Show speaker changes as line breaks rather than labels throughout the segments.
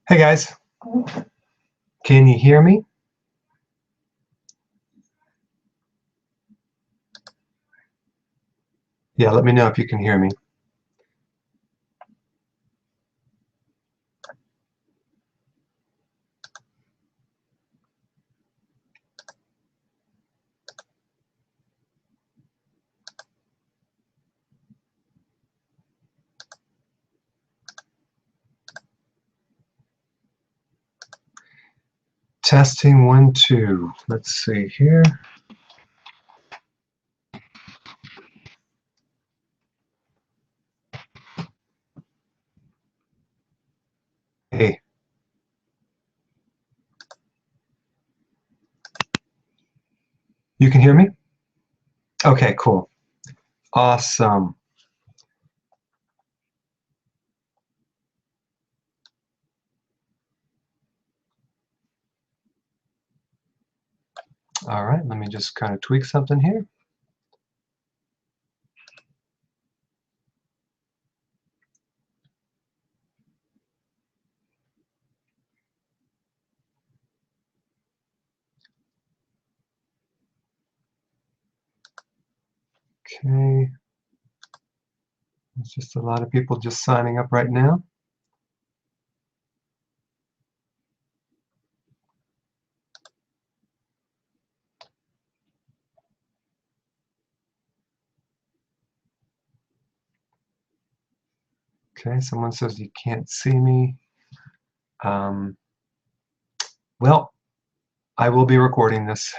Hey guys, can you hear me? Yeah, let me know if you can hear me. Testing 1, 2. Let's see here. Hey. You can hear me? Okay, cool. Awesome. All right, let me just kind of tweak something here. Okay. It's just a lot of people just signing up right now. Okay, someone says you can't see me. Well, I will be recording this.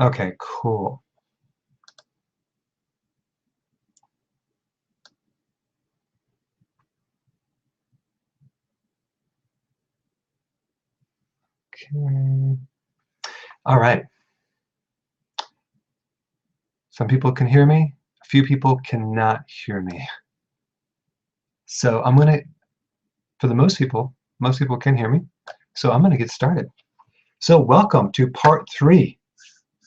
Okay, cool. Okay. All right. Some people can hear me. A few people cannot hear me. So I'm going to, for the most people can hear me. So I'm going to get started. So welcome to part 3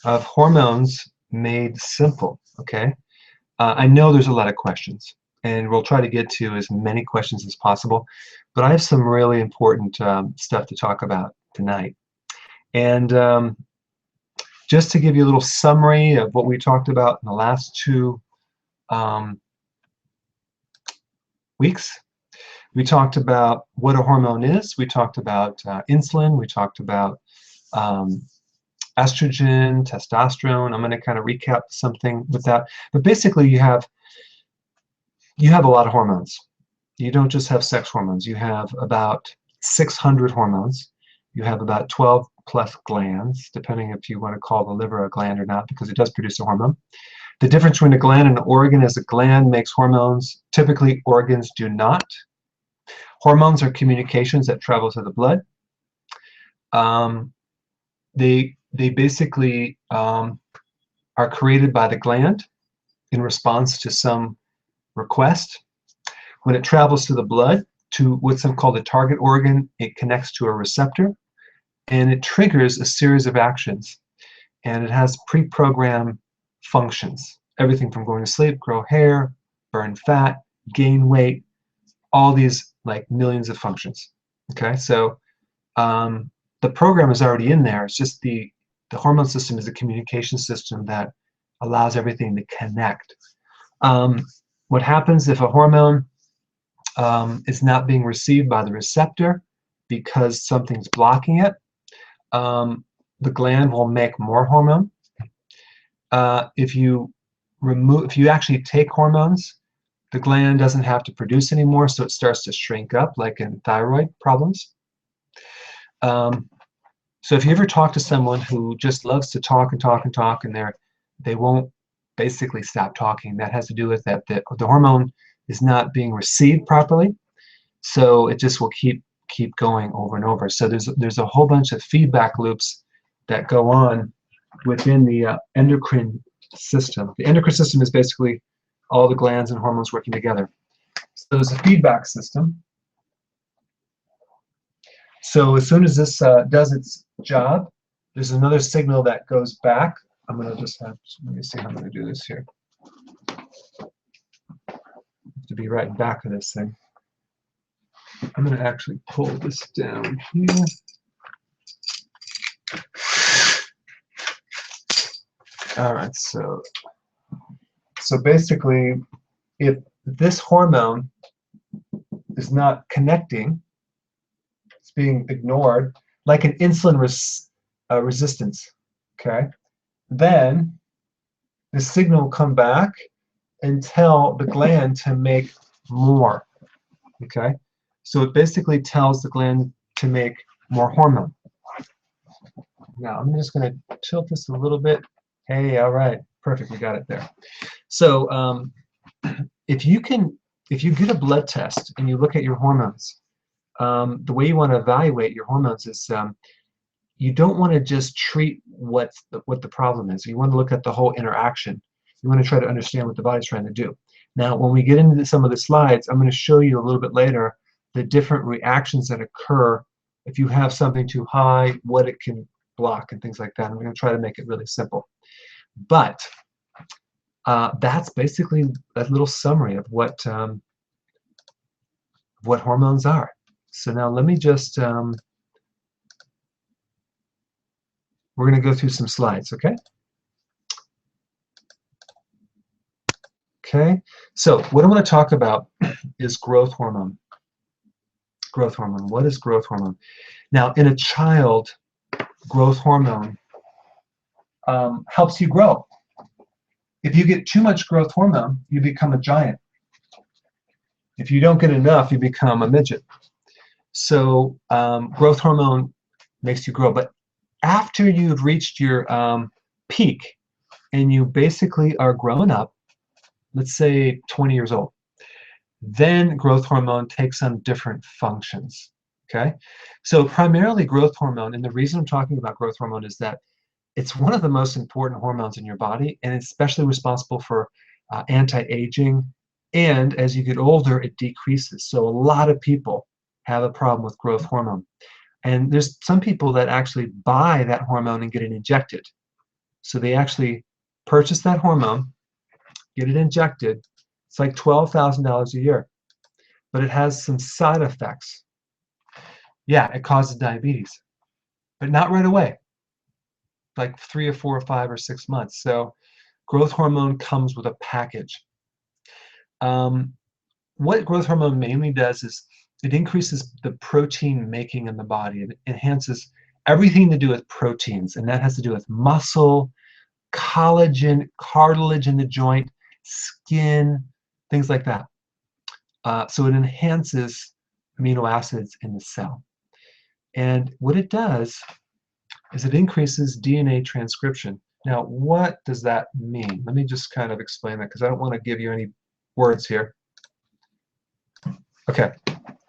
of Hormones Made Simple. Okay. I know there's a lot of questions, and we'll try to get to as many questions as possible. But I have some really important stuff to talk about tonight. And just to give you a little summary of what we talked about in the last 2 weeks, we talked about what a hormone is. We talked about insulin. We talked about estrogen, testosterone. I'm going to kind of recap something with that. But basically, you have a lot of hormones. You don't just have sex hormones. You have about 600 hormones. You have about 12 plus glands, depending if you want to call the liver a gland or not, because it does produce a hormone. The difference between a gland and an organ is a gland makes hormones. Typically, organs do not. Hormones are communications that travel to the blood. They basically are created by the gland in response to some request. When it travels to the blood to what's called a target organ, it connects to a receptor, and it triggers a series of actions. And it has pre-programmed functions, everything from going to sleep, grow hair, burn fat, gain weight, all these like millions of functions. Okay, so the program is already in there. It's just the hormone system is a communication system that allows everything to connect. What happens if a hormone is not being received by the receptor because something's blocking it? The gland will make more hormone. If you actually take hormones, the gland doesn't have to produce anymore, so it starts to shrink up, like in thyroid problems. So if you ever talk to someone who just loves to talk and talk and talk, and they won't basically stop talking, that has to do with that the hormone is not being received properly, so it just will keep going over and over. So there's a whole bunch of feedback loops that go on within the endocrine system. The endocrine system is basically all the glands and hormones working together. So there's a feedback system. So as soon as this does its job, there's another signal that goes back I'm going to just have, let me see how I'm going to do this here. To be right back of this thing. I'm going to actually pull this down here. All right, so basically, if this hormone is not connecting, it's being ignored, like an insulin resistance, okay, then the signal will come back and tell the gland to make more, okay? So it basically tells the gland to make more hormone. Now, I'm just going to tilt this a little bit. Hey, all right, perfect, we got it there. So if you get a blood test and you look at your hormones, the way you want to evaluate your hormones is you don't want to just treat what the problem is. You want to look at the whole interaction. You want to try to understand what the body's trying to do. Now, when we get into some of the slides, I'm going to show you a little bit later the different reactions that occur if you have something too high, what it can block and things like that. I'm going to try to make it really simple. But that's basically a little summary of what hormones are. So now let me just, we're going to go through some slides, okay? Okay, so what I want to talk about is growth hormone. Growth hormone. What is growth hormone? Now, in a child, growth hormone helps you grow. If you get too much growth hormone, you become a giant. If you don't get enough, you become a midget. So growth hormone makes you grow. But after you've reached your peak and you basically are grown up, let's say 20 years old, then growth hormone takes on different functions, okay? So primarily growth hormone, and the reason I'm talking about growth hormone is that it's one of the most important hormones in your body, and it's especially responsible for anti-aging, and as you get older, it decreases. So a lot of people have a problem with growth hormone. And there's some people that actually buy that hormone and get it injected. So they actually purchase that hormone, get it injected. It's like $12,000 a year, but it has some side effects. Yeah, it causes diabetes, but not right away, like 3 or 4 or 5 or 6 months. So growth hormone comes with a package. What growth hormone mainly does is it increases the protein making in the body. It enhances everything to do with proteins, and that has to do with muscle, collagen, cartilage in the joint, skin, things like that. So it enhances amino acids in the cell. And what it does is it increases DNA transcription. Now, what does that mean? Let me just kind of explain that because I don't want to give you any words here. Okay,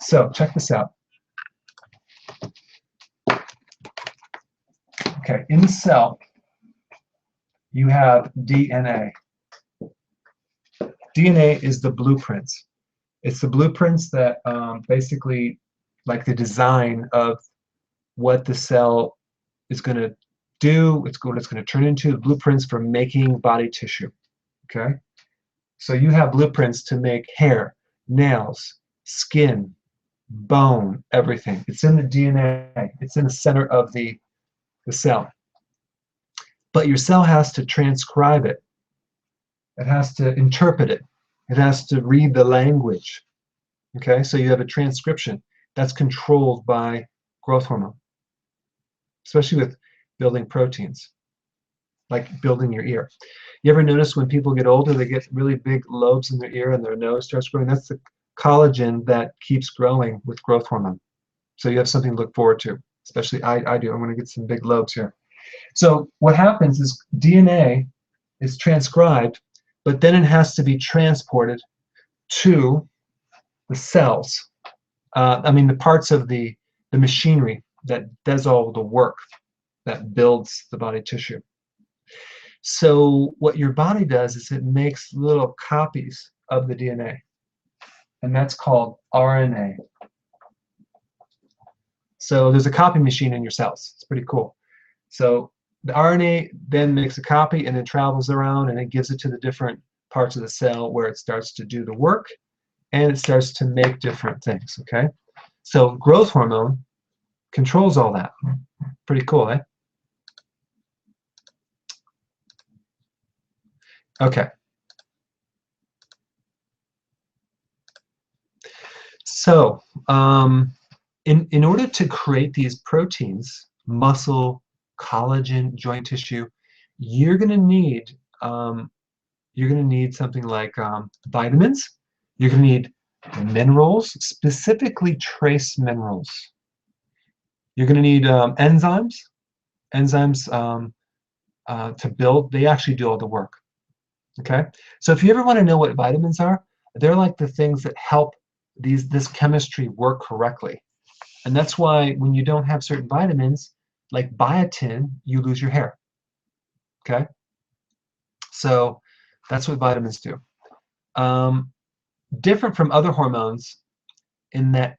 so check this out. Okay, in the cell, you have DNA. DNA is the blueprints. It's the blueprints that basically, like the design of what the cell is going to do, it's what it's going to turn into, blueprints for making body tissue, okay? So you have blueprints to make hair, nails, skin, bone, everything. It's in the DNA. It's in the center of the cell. But your cell has to transcribe it. It has to interpret it. It has to read the language. Okay, so you have a transcription that's controlled by growth hormone, especially with building proteins, like building your ear. You ever notice when people get older, they get really big lobes in their ear and their nose starts growing? That's the collagen that keeps growing with growth hormone. So you have something to look forward to, especially I do. I'm going to get some big lobes here. So what happens is DNA is transcribed, but then it has to be transported to the cells. The parts of the machinery that does all the work that builds the body tissue. So what your body does is it makes little copies of the DNA, and that's called RNA. So there's a copy machine in your cells. It's pretty cool. So The RNA then makes a copy and then travels around and it gives it to the different parts of the cell where it starts to do the work and it starts to make different things, okay? So growth hormone controls all that. Pretty cool, eh? Okay. So in order to create these proteins, muscle, collagen, joint tissue, you're going to need something like vitamins. You're going to need minerals, specifically trace minerals. You're going to need enzymes. Enzymes to build, they actually do all the work. Okay? So if you ever want to know what vitamins are, they're like the things that help this chemistry work correctly. And that's why when you don't have certain vitamins, like biotin, you lose your hair. Okay? So that's what vitamins do. Different from other hormones in that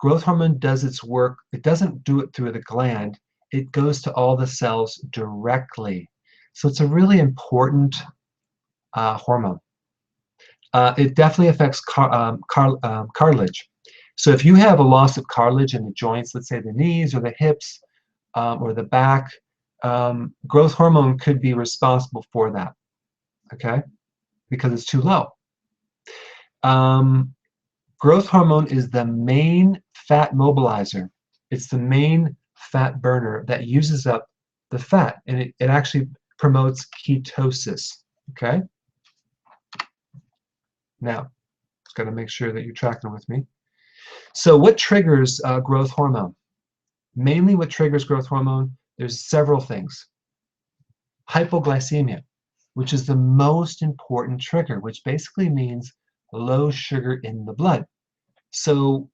growth hormone does its work. It doesn't do it through the gland. It goes to all the cells directly. So it's a really important hormone. It definitely affects cartilage. So if you have a loss of cartilage in the joints, let's say the knees or the hips or the back, growth hormone could be responsible for that, okay? Because it's too low. Growth hormone is the main fat mobilizer. It's the main fat burner that uses up the fat, and it actually promotes ketosis, okay? Now, just got to make sure that you're tracking with me. So what triggers growth hormone? Mainly what triggers growth hormone, there's several things. Hypoglycemia, which is the most important trigger, which basically means low sugar in the blood. So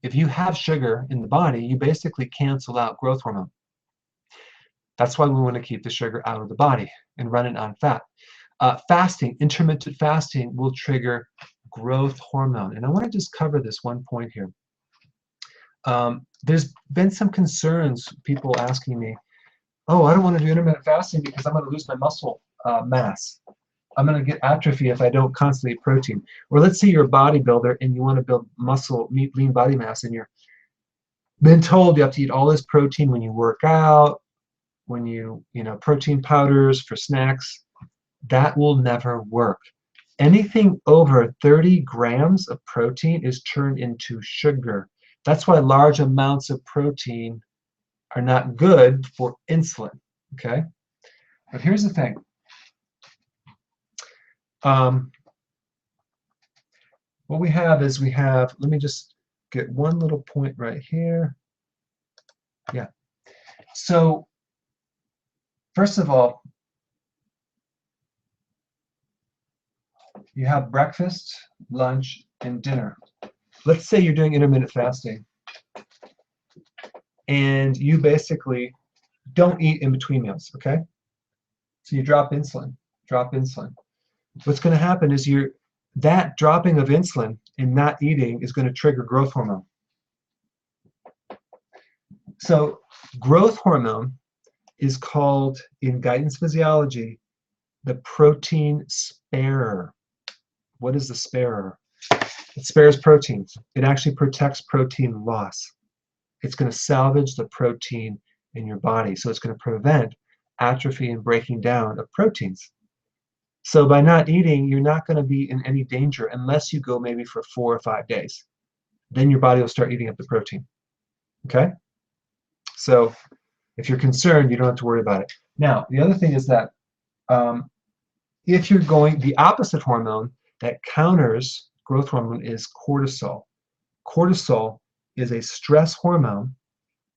if you have sugar in the body, you basically cancel out growth hormone. That's why we want to keep the sugar out of the body and run it on fat. Fasting, intermittent fasting will trigger growth hormone. And I want to just cover this one point here. There's been some concerns, people asking me, oh, I don't want to do intermittent fasting because I'm going to lose my muscle mass. I'm going to get atrophy if I don't constantly eat protein. Or let's say you're a bodybuilder and you want to build muscle, lean body mass, and you're been told you have to eat all this protein when you work out, when you protein powders for snacks. That will never work. Anything over 30 grams of protein is turned into sugar. That's why large amounts of protein are not good for insulin, okay? But here's the thing. What we have is let me just get one little point right here. Yeah. So, first of all, you have breakfast, lunch, and dinner. Let's say you're doing intermittent fasting, and you basically don't eat in between meals, okay? So you drop insulin. What's going to happen is that dropping of insulin and not eating is going to trigger growth hormone. So growth hormone is called, in guidance physiology, the protein sparer. What is the sparer? It spares proteins. It actually protects protein loss. It's going to salvage the protein in your body. So it's going to prevent atrophy and breaking down of proteins. So by not eating, you're not going to be in any danger unless you go maybe for 4 or 5 days. Then your body will start eating up the protein. Okay? So if you're concerned, you don't have to worry about it. Now, the other thing is that if you're going, the opposite hormone that counters growth hormone is cortisol. Cortisol is a stress hormone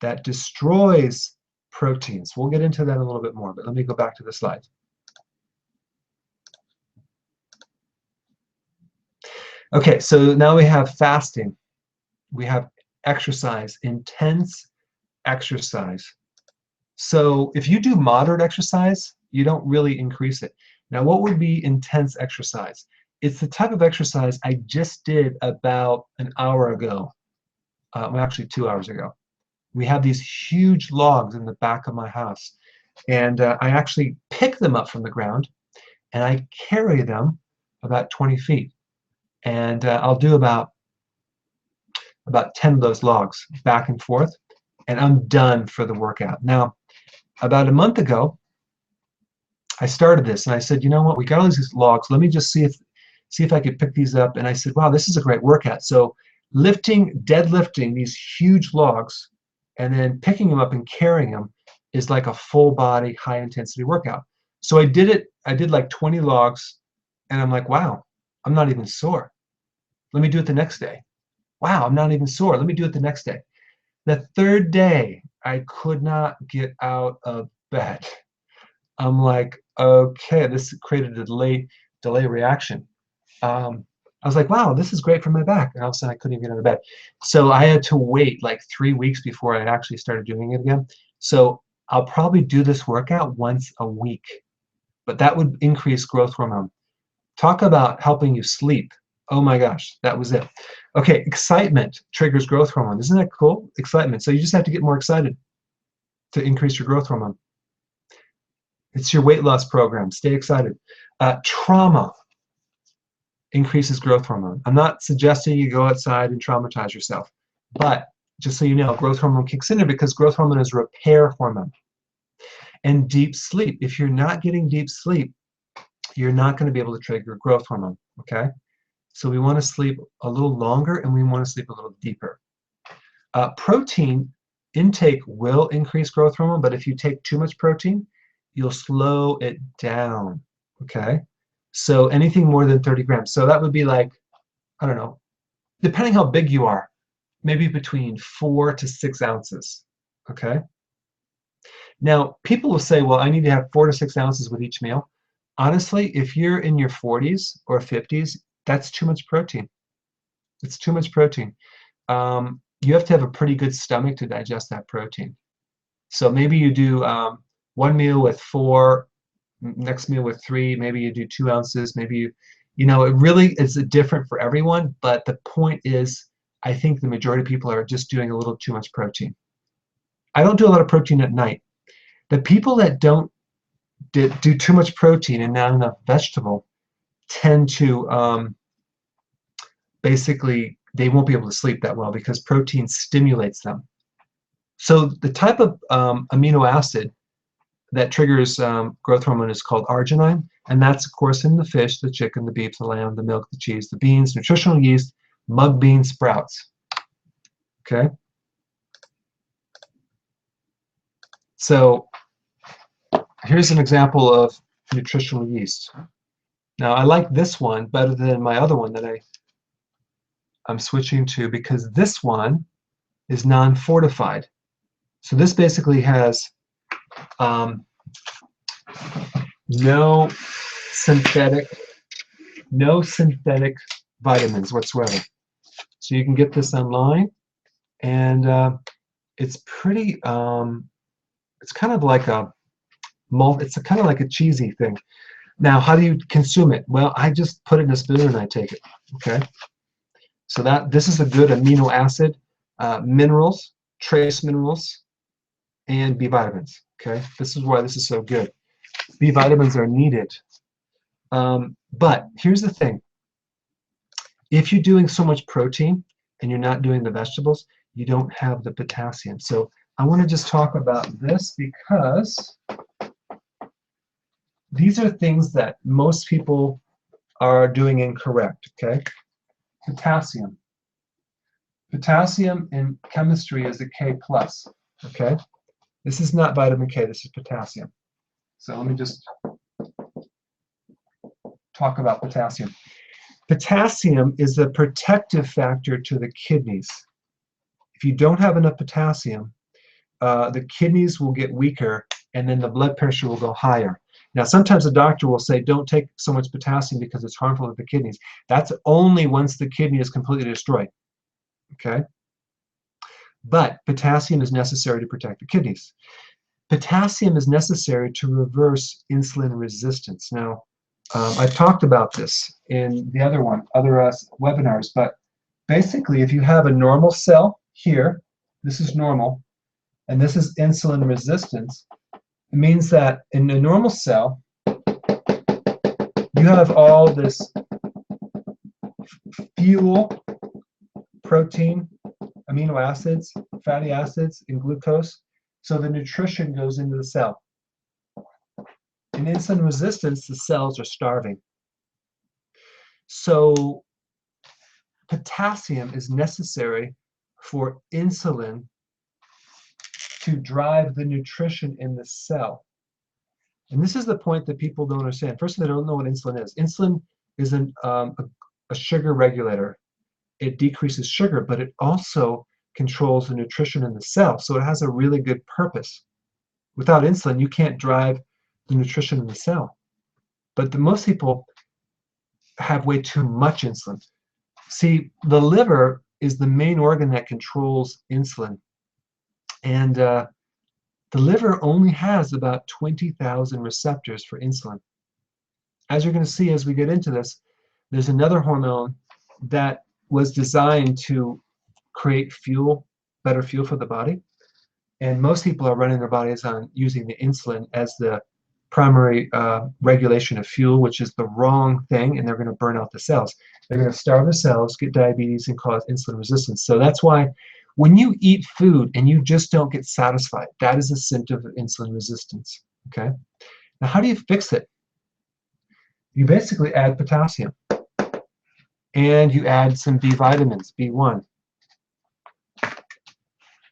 that destroys proteins. We'll get into that a little bit more, but let me go back to the slide. Okay, so now we have fasting. We have exercise, intense exercise. So if you do moderate exercise, you don't really increase it. Now, what would be intense exercise? It's the type of exercise I just did about an hour ago. Well, actually 2 hours ago. We have these huge logs in the back of my house. And I actually pick them up from the ground, and I carry them about 20 feet. And I'll do about 10 of those logs back and forth, and I'm done for the workout. Now, about a month ago, I started this, and I said, you know what, we got all these logs. Let me just see if I could pick these up. And I said, wow, this is a great workout. So deadlifting these huge logs, and then picking them up and carrying them is like a full body, high intensity workout. So I did it. I did like 20 logs, and I'm like, wow, I'm not even sore. Let me do it the next day. Wow, I'm not even sore. Let me do it the next day. The third day, I could not get out of bed. I'm like, okay, this created a delay reaction. I was like, wow, this is great for my back. And all of a sudden, I couldn't even get out of bed. So I had to wait like 3 weeks before I actually started doing it again. So I'll probably do this workout once a week, but that would increase growth hormone. Talk about helping you sleep. Oh my gosh, that was it. Okay, excitement triggers growth hormone. Isn't that cool? Excitement. So you just have to get more excited to increase your growth hormone. It's your weight loss program. Stay excited. Trauma increases growth hormone. I'm not suggesting you go outside and traumatize yourself, but just so you know, growth hormone kicks in there because growth hormone is a repair hormone. And deep sleep. If you're not getting deep sleep, you're not going to be able to trigger growth hormone. Okay? So we want to sleep a little longer, and we want to sleep a little deeper. Protein intake will increase growth hormone, but if you take too much protein, you'll slow it down. Okay? So anything more than 30 grams. So that would be like, I don't know, depending how big you are, maybe between 4 to 6 ounces. Okay? Now, people will say, well, I need to have 4 to 6 ounces with each meal. Honestly, if you're in your 40s or 50s, that's too much protein. It's too much protein. You have to have a pretty good stomach to digest that protein. So maybe you do one meal with 4, next meal with 3, maybe you do 2 ounces, maybe you know, it really is different for everyone, but the point is, I think the majority of people are just doing a little too much protein. I don't do a lot of protein at night. The people that don't do too much protein and not enough vegetable tend to basically, they won't be able to sleep that well because protein stimulates them. So the type of amino acid that triggers growth hormone is called arginine, and that's of course in the fish, the chicken, the beef, the lamb, the milk, the cheese, the beans, nutritional yeast, mung bean sprouts. Okay? So here's an example of nutritional yeast. Now I like this one better than my other one that I'm switching to because this one is non-fortified. So this basically has no synthetic vitamins whatsoever. So you can get this online, and it's pretty. It's kind of like it's kind of like a cheesy thing. Now, how do you consume it? Well, I just put it in a spoon and I take it. Okay. So this is a good amino acid, minerals, trace minerals, and B vitamins. Okay. This is why this is so good. B vitamins are needed. But here's the thing. If you're doing so much protein and you're not doing the vegetables, you don't have the potassium. So I want to just talk about this because these are things that most people are doing incorrect, okay? Potassium. Potassium in chemistry is a K+, okay? This is not vitamin K, this is potassium. So let me just talk about potassium. Potassium is a protective factor to the kidneys. If you don't have enough potassium, the kidneys will get weaker and then the blood pressure will go higher. Now, sometimes the doctor will say, don't take so much potassium because it's harmful to the kidneys. That's only once the kidney is completely destroyed, okay? But potassium is necessary to protect the kidneys. Potassium is necessary to reverse insulin resistance. Now, I've talked about this in the other webinars, but basically, if you have a normal cell here, this is normal, and this is insulin resistance, It means that in a normal cell, you have all this fuel, protein, amino acids, fatty acids, and glucose. So the nutrition goes into the cell. In insulin resistance, the cells are starving. So potassium is necessary for insulin to drive the nutrition in the cell. And this is the point that people don't understand. First, they don't know what insulin is. Insulin is a sugar regulator. It decreases sugar, but it also controls the nutrition in the cell. So it has a really good purpose. Without insulin, you can't drive the nutrition in the cell. But most people have way too much insulin. See, the liver is the main organ that controls insulin. And the liver only has about 20,000 receptors for insulin. As you're going to see as we get into this, there's another hormone that was designed to create fuel, better fuel for the body. And most people are running their bodies on using the insulin as the primary regulation of fuel, which is the wrong thing, and they're going to burn out the cells. They're going to starve the cells, get diabetes, and cause insulin resistance. So that's why when you eat food and you just don't get satisfied, that is a symptom of insulin resistance. Okay? Now, how do you fix it? You basically add potassium, and you add some B vitamins, B1.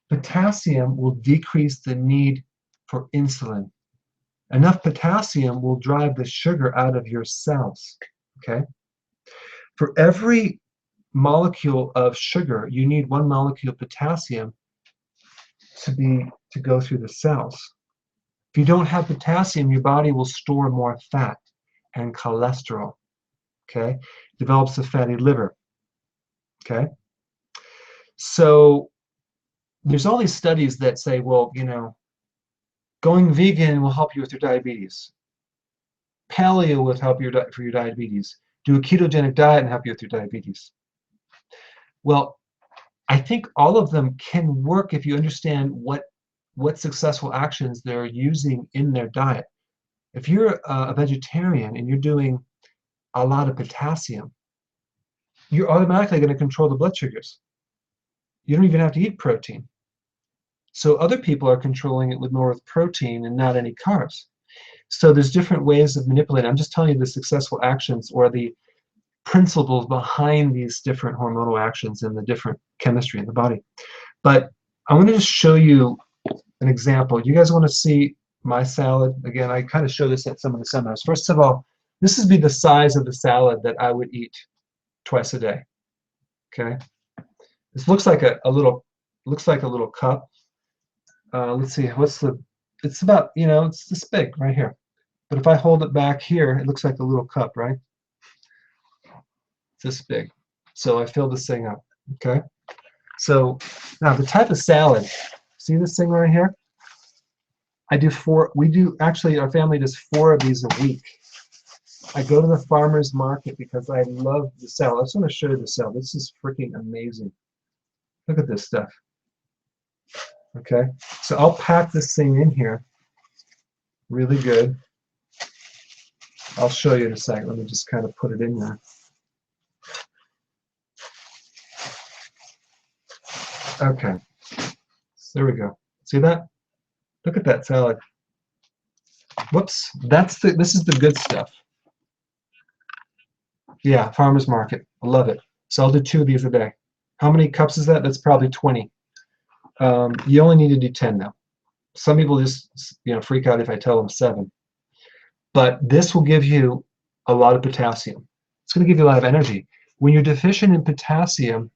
Potassium will decrease the need for insulin. Enough potassium will drive the sugar out of your cells. Okay? For every molecule of sugar, you need 1 molecule of potassium to go through the cells. If you don't have potassium, your body will store more fat and cholesterol. Okay? Develops a fatty liver. Okay? So there's all these studies that say, well, you know, going vegan will help you with your diabetes. Paleo will help you for your diabetes. Do a ketogenic diet and help you with your diabetes. Well, I think all of them can work if you understand what successful actions they're using in their diet. If you're a vegetarian and you're doing a lot of potassium, you're automatically going to control the blood sugars. You don't even have to eat protein. So other people are controlling it with more with protein and not any carbs. So there's different ways of manipulating. I'm just telling you the successful actions or the principles behind these different hormonal actions and the different chemistry in the body. But I want to just show you an example. You guys want to see my salad? Again, I kind of show this at some of the seminars. First of all, this would be the size of the salad that I would eat twice a day. Okay, this looks like a little cup. Let's see, it's about, you know, it's this big right here. But if I hold it back here, it looks like a little cup, right? It's this big. So I fill this thing up, okay? So now the type of salad, see this thing right here? Actually, our family does 4 of these a week. I go to the farmer's market because I love the salad. I just want to show you the salad. This is freaking amazing. Look at this stuff. Okay, so I'll pack this thing in here really good. I'll show you in a second. Let me just kind of put it in there. Okay, so there we go. See that? Look at that salad. Whoops, this is the good stuff. Yeah, farmer's market. I love it. So I'll do 2 of these a day. How many cups is that? That's probably 20. You only need to do 10 now. Some people just, you know, freak out if I tell them 7. But this will give you a lot of potassium. It's going to give you a lot of energy. When you're deficient in potassium,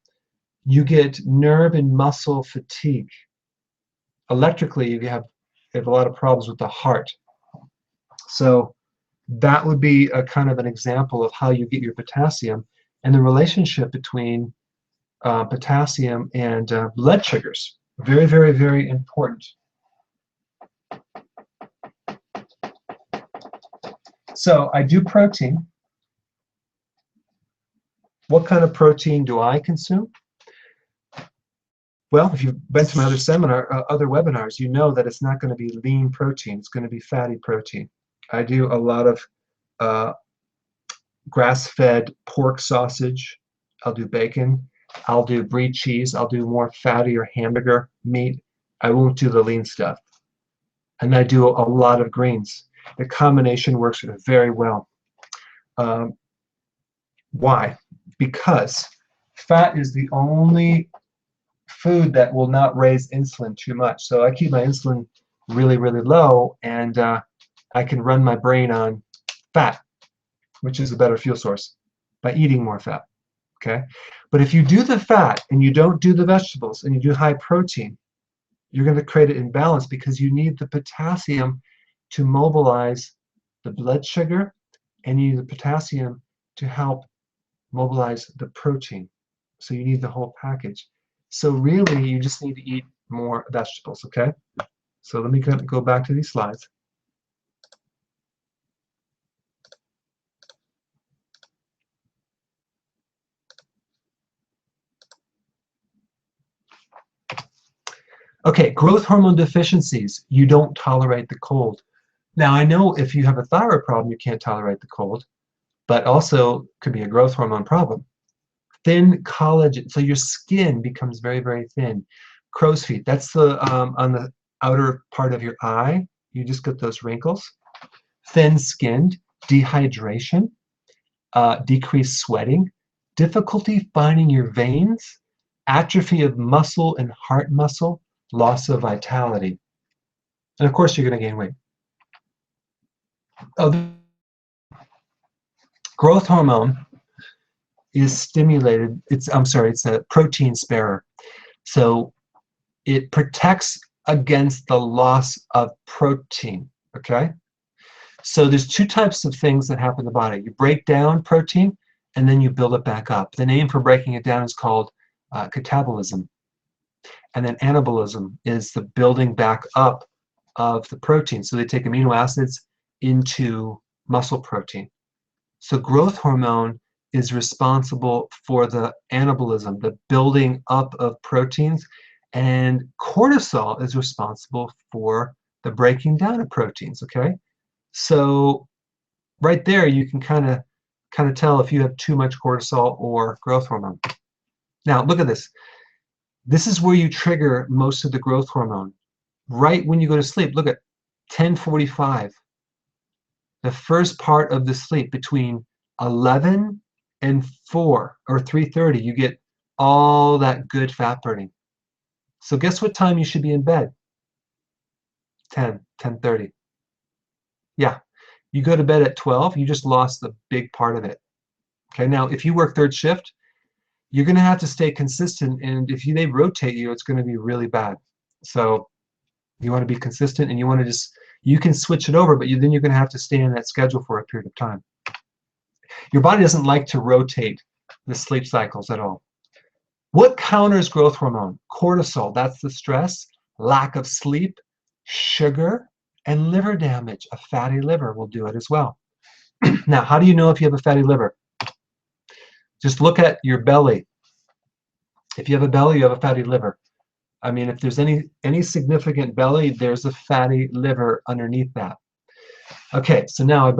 you get nerve and muscle fatigue. Electrically, you have a lot of problems with the heart. So that would be a kind of an example of how you get your potassium and the relationship between potassium and blood sugars. Very, very, very important. So I do protein. What kind of protein do I consume? Well, if you've been to my other seminar, other webinars, you know that it's not going to be lean protein. It's going to be fatty protein. I do a lot of grass-fed pork sausage. I'll do bacon. I'll do brie cheese. I'll do more fatty or hamburger meat. I won't do the lean stuff. And I do a lot of greens. The combination works very well. Why? Because fat is the only food that will not raise insulin too much. So I keep my insulin really, really low, and I can run my brain on fat, which is a better fuel source, by eating more fat. Okay? But if you do the fat and you don't do the vegetables and you do high protein, you're going to create an imbalance because you need the potassium to mobilize the blood sugar, and you need the potassium to help mobilize the protein. So you need the whole package. So really, you just need to eat more vegetables, okay? So let me go back to these slides. Okay, growth hormone deficiencies. You don't tolerate the cold. Now, I know if you have a thyroid problem, you can't tolerate the cold, but also could be a growth hormone problem. Thin collagen, so your skin becomes very, very thin. Crow's feet, that's the on the outer part of your eye. You just get those wrinkles. Thin-skinned, dehydration, decreased sweating, difficulty finding your veins, atrophy of muscle and heart muscle, loss of vitality. And of course, you're going to gain weight. Oh, growth hormone is stimulated. It's a protein sparer. So it protects against the loss of protein, okay? So there's two types of things that happen in the body. You break down protein, and then you build it back up. The name for breaking it down is called catabolism. And then anabolism is the building back up of the protein. So they take amino acids into muscle protein. So growth hormone is responsible for the anabolism, the building up of proteins, and cortisol is responsible for the breaking down of proteins, okay? So right there, you can kind of tell if you have too much cortisol or growth hormone. Now, look at this. This is where you trigger most of the growth hormone. Right when you go to sleep, look at 10:45. The first part of the sleep between 11 and 4 or 3:30, you get all that good fat burning. So guess what time you should be in bed? 10:30. Yeah, you go to bed at 12, you just lost the big part of it. Okay, now if you work third shift, you're going to have to stay consistent, and if they rotate you, it's going to be really bad. So you want to be consistent, and you want to you can switch it over, but then you're going to have to stay in that schedule for a period of time. Your body doesn't like to rotate the sleep cycles at all. What counters growth hormone? Cortisol, that's the stress, lack of sleep, sugar, and liver damage. A fatty liver will do it as well. Now, how do you know if you have a fatty liver? Just look at your belly. If you have a belly, you have a fatty liver. I mean, if there's any significant belly, there's a fatty liver underneath that. Okay, so now I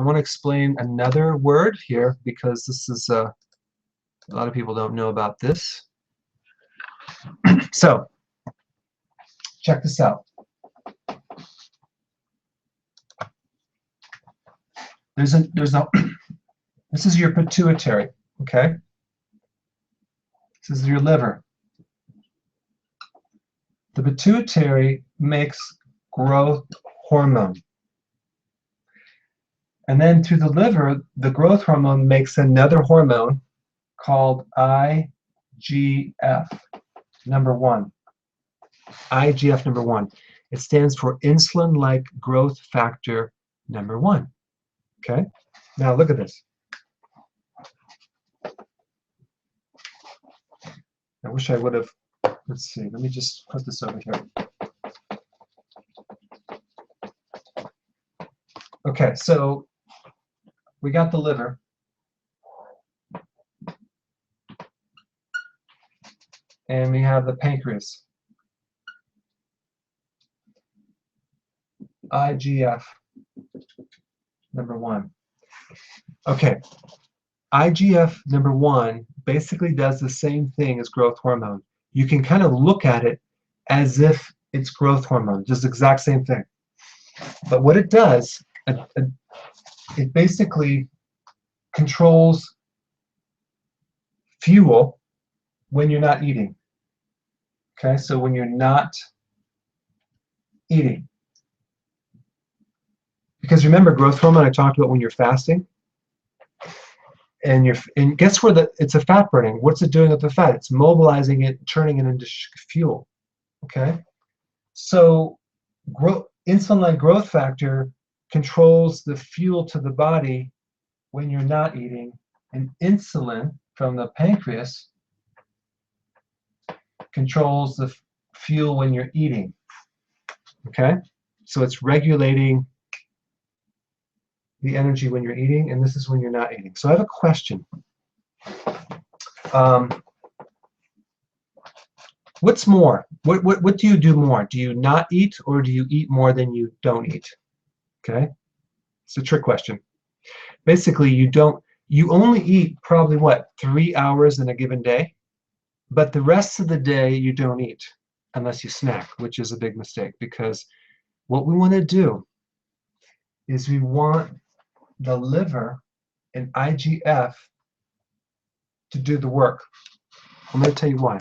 want to explain another word here, because this is a lot of people don't know about this. So check this out. This is your pituitary, okay? This is your liver. The pituitary makes growth hormone. And then through the liver, the growth hormone makes another hormone called IGF number 1. IGF number 1. It stands for insulin-like growth factor number 1. Okay? Now look at this. I wish I would have, let's see, let me just put this over here. Okay, so we got the liver. and we have the pancreas. IGF, number 1. Okay, IGF, number 1, basically does the same thing as growth hormone. You can kind of look at it as if it's growth hormone, just the exact same thing. But what it does, it basically controls fuel when you're not eating. Okay, so when you're not eating. Because remember, growth hormone I talked about when you're fasting, and guess where it's a fat burning. What's it doing with the fat? It's mobilizing it, turning it into fuel. Okay, so insulin-like growth factor controls the fuel to the body when you're not eating, and insulin from the pancreas controls the fuel when you're eating. Okay, so it's regulating the energy when you're eating, and this is when you're not eating. So I have a question. What's more? What do you do more? Do you not eat, or do you eat more than you don't eat? Okay, it's a trick question. Basically, you only eat probably what, 3 hours in a given day, but the rest of the day you don't eat unless you snack, which is a big mistake, because what we want to do is we want the liver and IGF to do the work. I'm going to tell you why.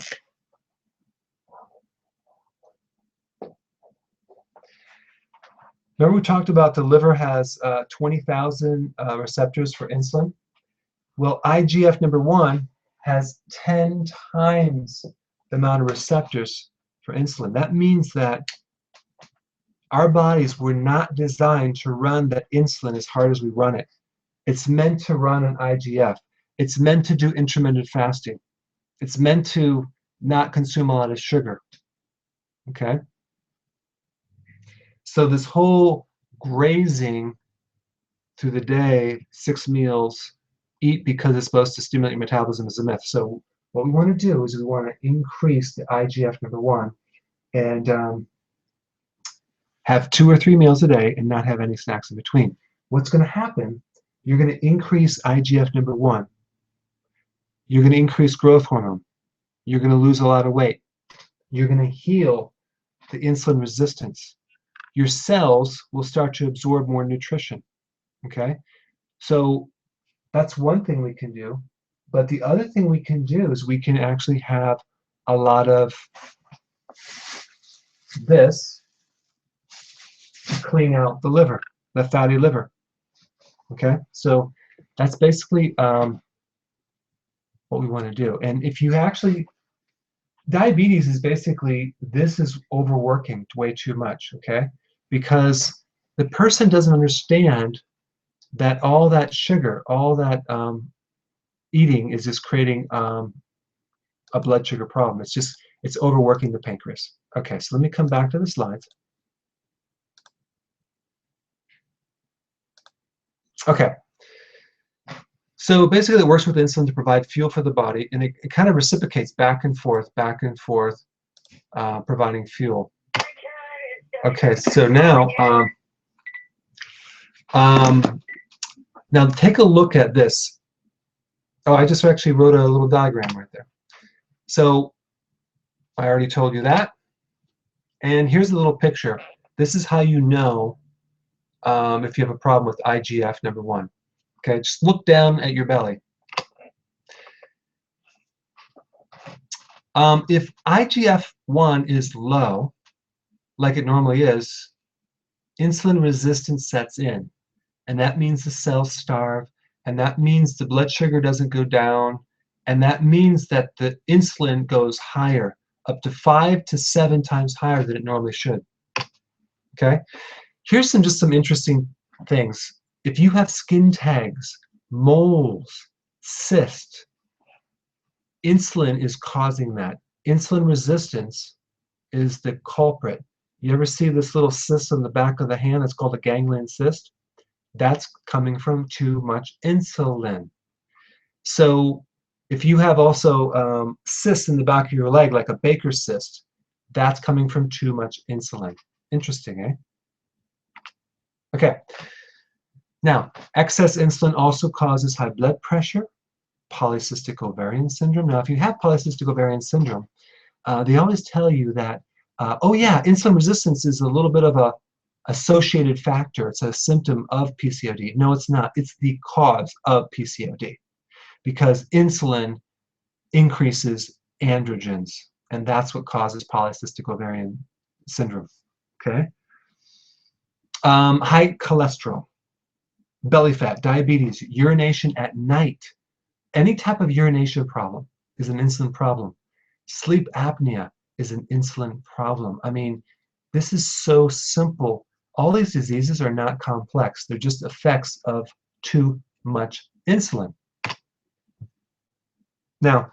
Remember we talked about the liver has 20,000 receptors for insulin? Well, IGF number 1 has 10 times the amount of receptors for insulin. That means that our bodies were not designed to run that insulin as hard as we run it. It's meant to run an IGF. It's meant to do intermittent fasting. It's meant to not consume a lot of sugar. Okay? So this whole grazing through the day, 6 meals, eat because it's supposed to stimulate your metabolism is a myth. So what we want to do is we want to increase the IGF number 1 and have 2 or 3 meals a day and not have any snacks in between. What's going to happen? You're going to increase IGF number 1. You're going to increase growth hormone. You're going to lose a lot of weight. You're going to heal the insulin resistance. Your cells will start to absorb more nutrition. Okay? So that's one thing we can do. But the other thing we can do is we can actually have a lot of this to clean out the liver, the fatty liver. Okay? So that's basically what we want to do. And if you actually, diabetes is basically, this is overworking way too much, okay? Because the person doesn't understand that all that sugar, all that eating is just creating a blood sugar problem. It's overworking the pancreas. Okay, so let me come back to the slides. Okay. So basically it works with insulin to provide fuel for the body, and it kind of reciprocates back and forth, providing fuel. Okay, so now, now take a look at this. Oh, I just actually wrote a little diagram right there. So I already told you that. And here's a little picture. This is how you know if you have a problem with IGF number 1. Okay, just look down at your belly. If IGF-1 is low, like it normally is, insulin resistance sets in. And that means the cells starve, and that means the blood sugar doesn't go down, and that means that the insulin goes higher, up to 5 to 7 times higher than it normally should. Okay? Here's just some interesting things. If you have skin tags, moles, cysts, insulin is causing that. Insulin resistance is the culprit. You ever see this little cyst on the back of the hand that's called a ganglion cyst? That's coming from too much insulin. So If you have also cysts in the back of your leg, like a Baker's cyst, that's coming from too much insulin. Interesting, eh? Okay. Now, excess insulin also causes high blood pressure, polycystic ovarian syndrome. Now, if you have polycystic ovarian syndrome, they always tell you that, oh yeah, insulin resistance is a little bit of a associated factor. It's a symptom of PCOD. No, it's not. It's the cause of PCOD because insulin increases androgens, and that's what causes polycystic ovarian syndrome. Okay. High cholesterol, belly fat, diabetes, urination at night. Any type of urination problem is an insulin problem. Sleep apnea is an insulin problem. I mean, this is so simple. All these diseases are not complex. They're just effects of too much insulin. Now,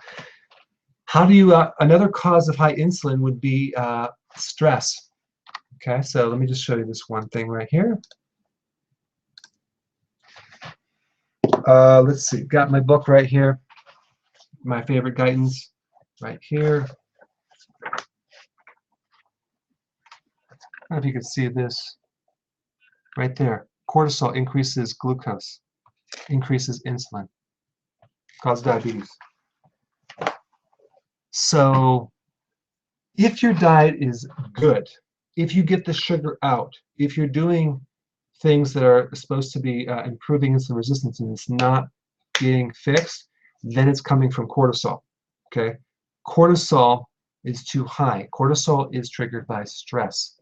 how do you, another cause of high insulin would be stress. Okay, so let me just show you this one thing right here. Let's see, got my book right here, my favorite guidance right here. I don't know if you can see this right there. Cortisol increases glucose, increases insulin, causes diabetes. So if your diet is good, if you get the sugar out, if you're doing things that are supposed to be improving insulin resistance and it's not being fixed, then it's coming from cortisol. Okay, cortisol is too high. Cortisol is triggered by stress.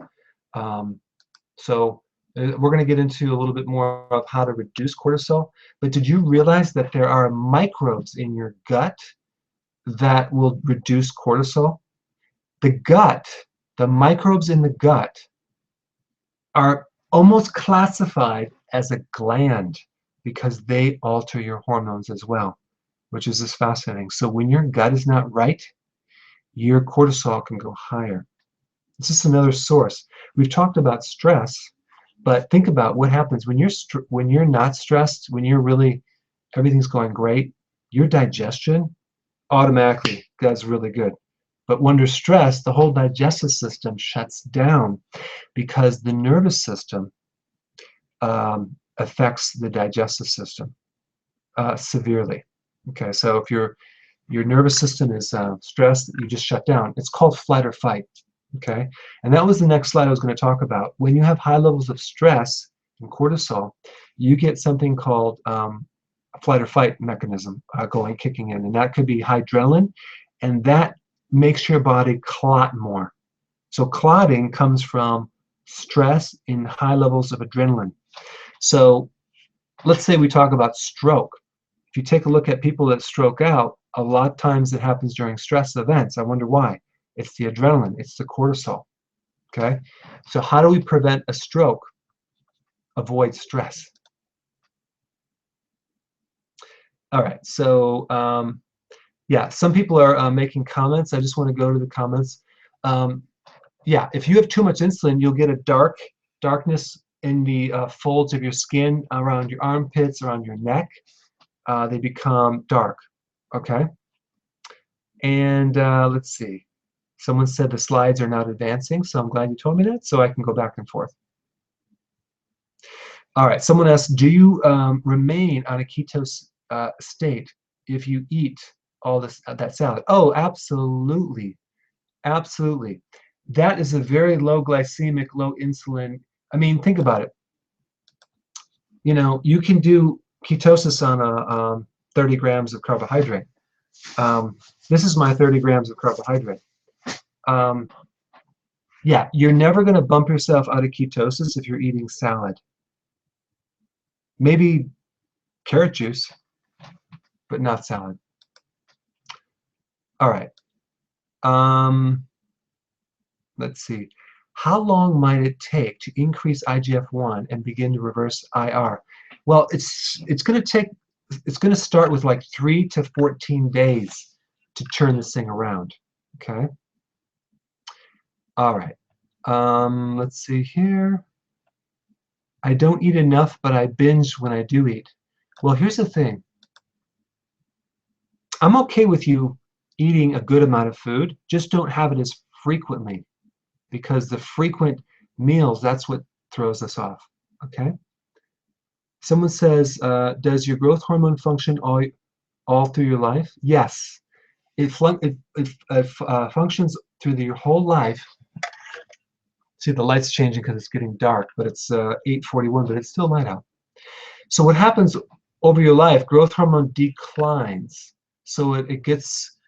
So we're going to get into a little bit more of how to reduce cortisol. But did you realize that there are microbes in your gut that will reduce cortisol? The gut, the microbes in the gut are almost classified as a gland because they alter your hormones as well, which is just fascinating. So when your gut is not right, your cortisol can go higher. It's just another source. We've talked about stress, but think about what happens when you're not stressed, when you're really everything's going great, your digestion automatically does really good. But when under stress, the whole digestive system shuts down because the nervous system affects the digestive system severely. Okay, so if your nervous system is stressed, you just shut down. It's called flight or fight. Okay, and that was the next slide I was going to talk about. When you have high levels of stress and cortisol, you get something called a flight or fight mechanism kicking in, and that could be high adrenaline, and that makes your body clot more. So clotting comes from stress in high levels of adrenaline. So let's say we talk about stroke. If you take a look at people that stroke out, a lot of times it happens during stress events. I wonder why. It's the adrenaline, it's the cortisol. Okay, so how do we prevent a stroke? Avoid stress. All right, so yeah, some people are making comments. I just want to go to the comments. Yeah, if you have too much insulin, you'll get a darkness in the folds of your skin around your armpits, around your neck. They become dark. Okay, and let's see. Someone said the slides are not advancing, so I'm glad you told me that, so I can go back and forth. All right, someone asked, do you remain on a ketose state if you eat all that salad? Oh, absolutely. Absolutely. That is a very low glycemic, low insulin. I mean, think about it. You know, you can do ketosis on a 30 grams of carbohydrate. This is my 30 grams of carbohydrate. Yeah, you're never going to bump yourself out of ketosis if you're eating salad. Maybe carrot juice, but not salad. All right. Let's see. How long might it take to increase IGF-1 and begin to reverse IR? Well, it's going to start with like 3 to 14 days to turn this thing around. Okay. All right. Let's see here. I don't eat enough, but I binge when I do eat. Well, here's the thing. I'm okay with you eating a good amount of food, just don't have it as frequently, because the frequent meals, that's what throws us off, okay? Someone says, does your growth hormone function all through your life? Yes. It functions through your whole life. See, the light's changing because it's getting dark, but it's 8:41, but it's still light out. So what happens over your life, growth hormone declines. So it gets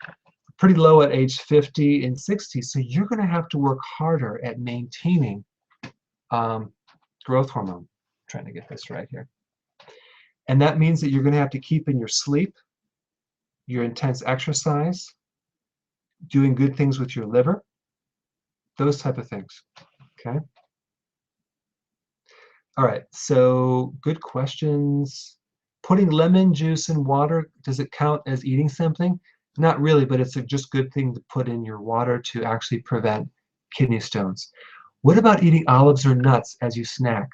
pretty low at age 50 and 60. So you're going to have to work harder at maintaining growth hormone. I'm trying to get this right here. And that means that you're going to have to keep in your sleep, your intense exercise, doing good things with your liver, those type of things. Okay. All right. So good questions. Putting lemon juice in water, does it count as eating something? Not really, but it's a just good thing to put in your water to actually prevent kidney stones. What about eating olives or nuts as you snack?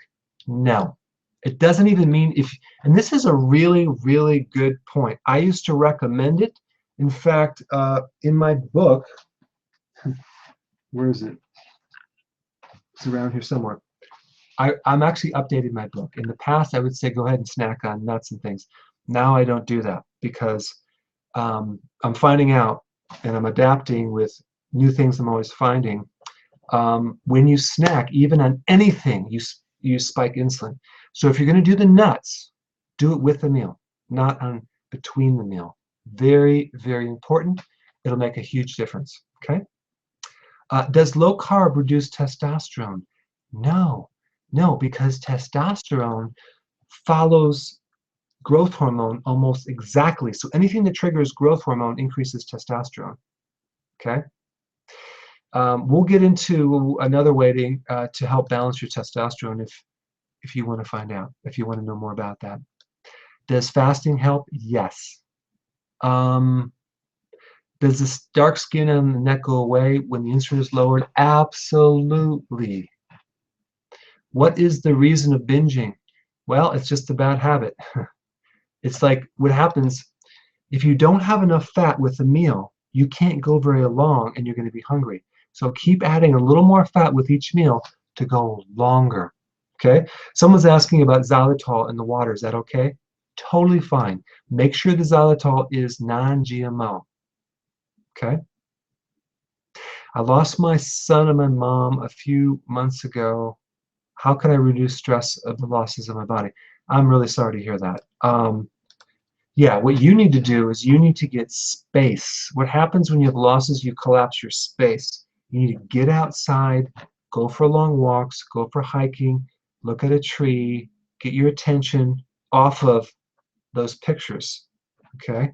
No. It doesn't even mean if, and this is a really, really good point. I used to recommend it. In fact, in my book, where is it? It's around here somewhere. I'm actually updating my book. In the past, I would say go ahead and snack on nuts and things. Now I don't do that because I'm finding out and I'm adapting with new things I'm always finding. When you snack, even on anything, you spike insulin. So if you're going to do the nuts, do it with the meal, not on between the meal. Very, very important. It'll make a huge difference. Okay. Does low carb reduce testosterone? No, because testosterone follows growth hormone almost exactly. So anything that triggers growth hormone increases testosterone. Okay. We'll get into another way to help balance your testosterone if you want to find out, if you want to know more about that. Does fasting help? Yes. Does this dark skin on the neck go away when the insulin is lowered? Absolutely. What is the reason of binging? Well, it's just a bad habit. It's like what happens if you don't have enough fat with a meal, you can't go very long and you're going to be hungry. So keep adding a little more fat with each meal to go longer. Okay? Someone's asking about xylitol in the water. Is that okay? Totally fine. Make sure the xylitol is non-GMO. Okay? I lost my son and my mom a few months ago. How can I reduce stress of the losses of my body? I'm really sorry to hear that. Yeah, what you need to do is you need to get space. What happens when you have losses, you collapse your space. You need to get outside, go for long walks, go for hiking, look at a tree, get your attention off of those pictures, okay?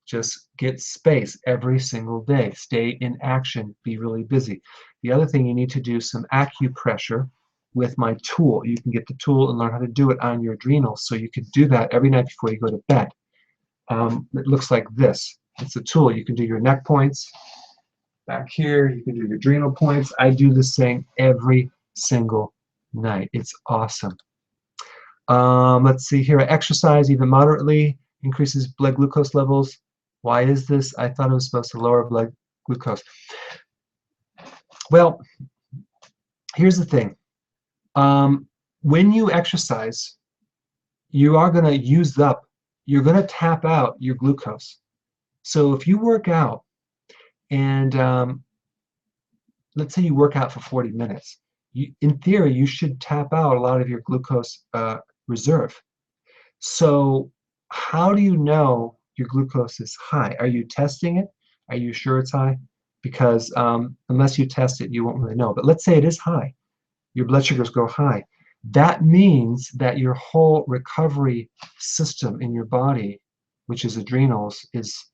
Just get space every single day. Stay in action, be really busy. The other thing, you need to do some acupressure with my tool. You can get the tool and learn how to do it on your adrenals, so you can do that every night before you go to bed. It looks like this. It's a tool. You can do your neck points back here. You can do your adrenal points. I do this thing every single night. It's awesome. Let's see here. I exercise even moderately, increases blood glucose levels. Why is this? I thought it was supposed to lower blood glucose. Well, here's the thing. When you exercise, you are going to use up, you're going to tap out your glucose. So if you work out and let's say you work out for 40 minutes, in theory, you should tap out a lot of your glucose reserve. So how do you know your glucose is high? Are you testing it? Are you sure it's high? Because unless you test it, you won't really know. But let's say it is high. Your blood sugars go high. That means that your whole recovery system in your body, which is adrenals, is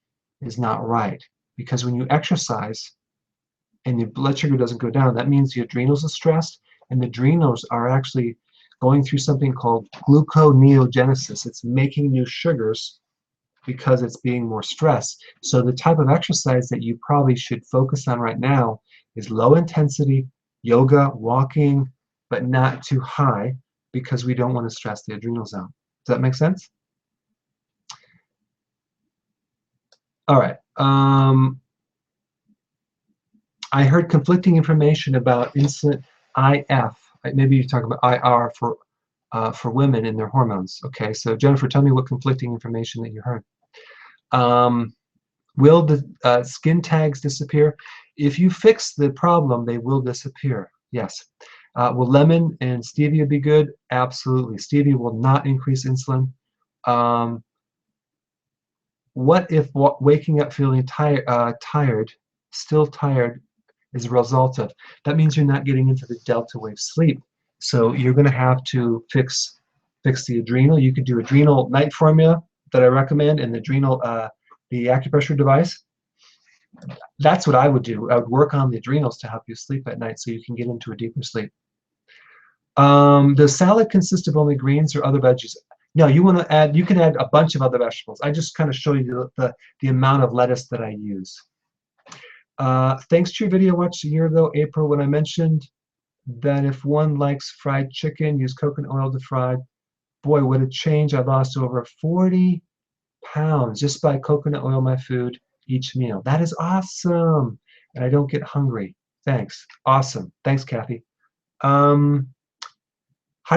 not right. Because when you exercise and your blood sugar doesn't go down, that means the adrenals are stressed, and the adrenals are actually going through something called gluconeogenesis. It's making new sugars because it's being more stressed. So the type of exercise that you probably should focus on right now is low intensity yoga, walking, but not too high, because we don't want to stress the adrenals out. Does that make sense? All right. I heard conflicting information about insulin IF. Maybe you're talking about IR for women and their hormones. Okay, so Jennifer, tell me what conflicting information that you heard. Will the skin tags disappear? If you fix the problem, they will disappear. Yes. Will lemon and stevia be good? Absolutely. Stevia will not increase insulin. What if waking up feeling tired, still tired, is a result of? That means you're not getting into the delta wave sleep. So you're going to have to fix the adrenal. You could do adrenal night formula that I recommend, and the adrenal the acupressure device. That's what I would do. I would work on the adrenals to help you sleep at night so you can get into a deeper sleep. Does salad consist of only greens or other veggies? No, you want to add. You can add a bunch of other vegetables. I just kind of show you the amount of lettuce that I use. Thanks to your video I watched a year ago, April, when I mentioned that if one likes fried chicken, use coconut oil to fry. Boy, what a change! I lost over 40 pounds just by coconut oil my food each meal. That is awesome, and I don't get hungry. Thanks. Awesome. Thanks, Kathy. How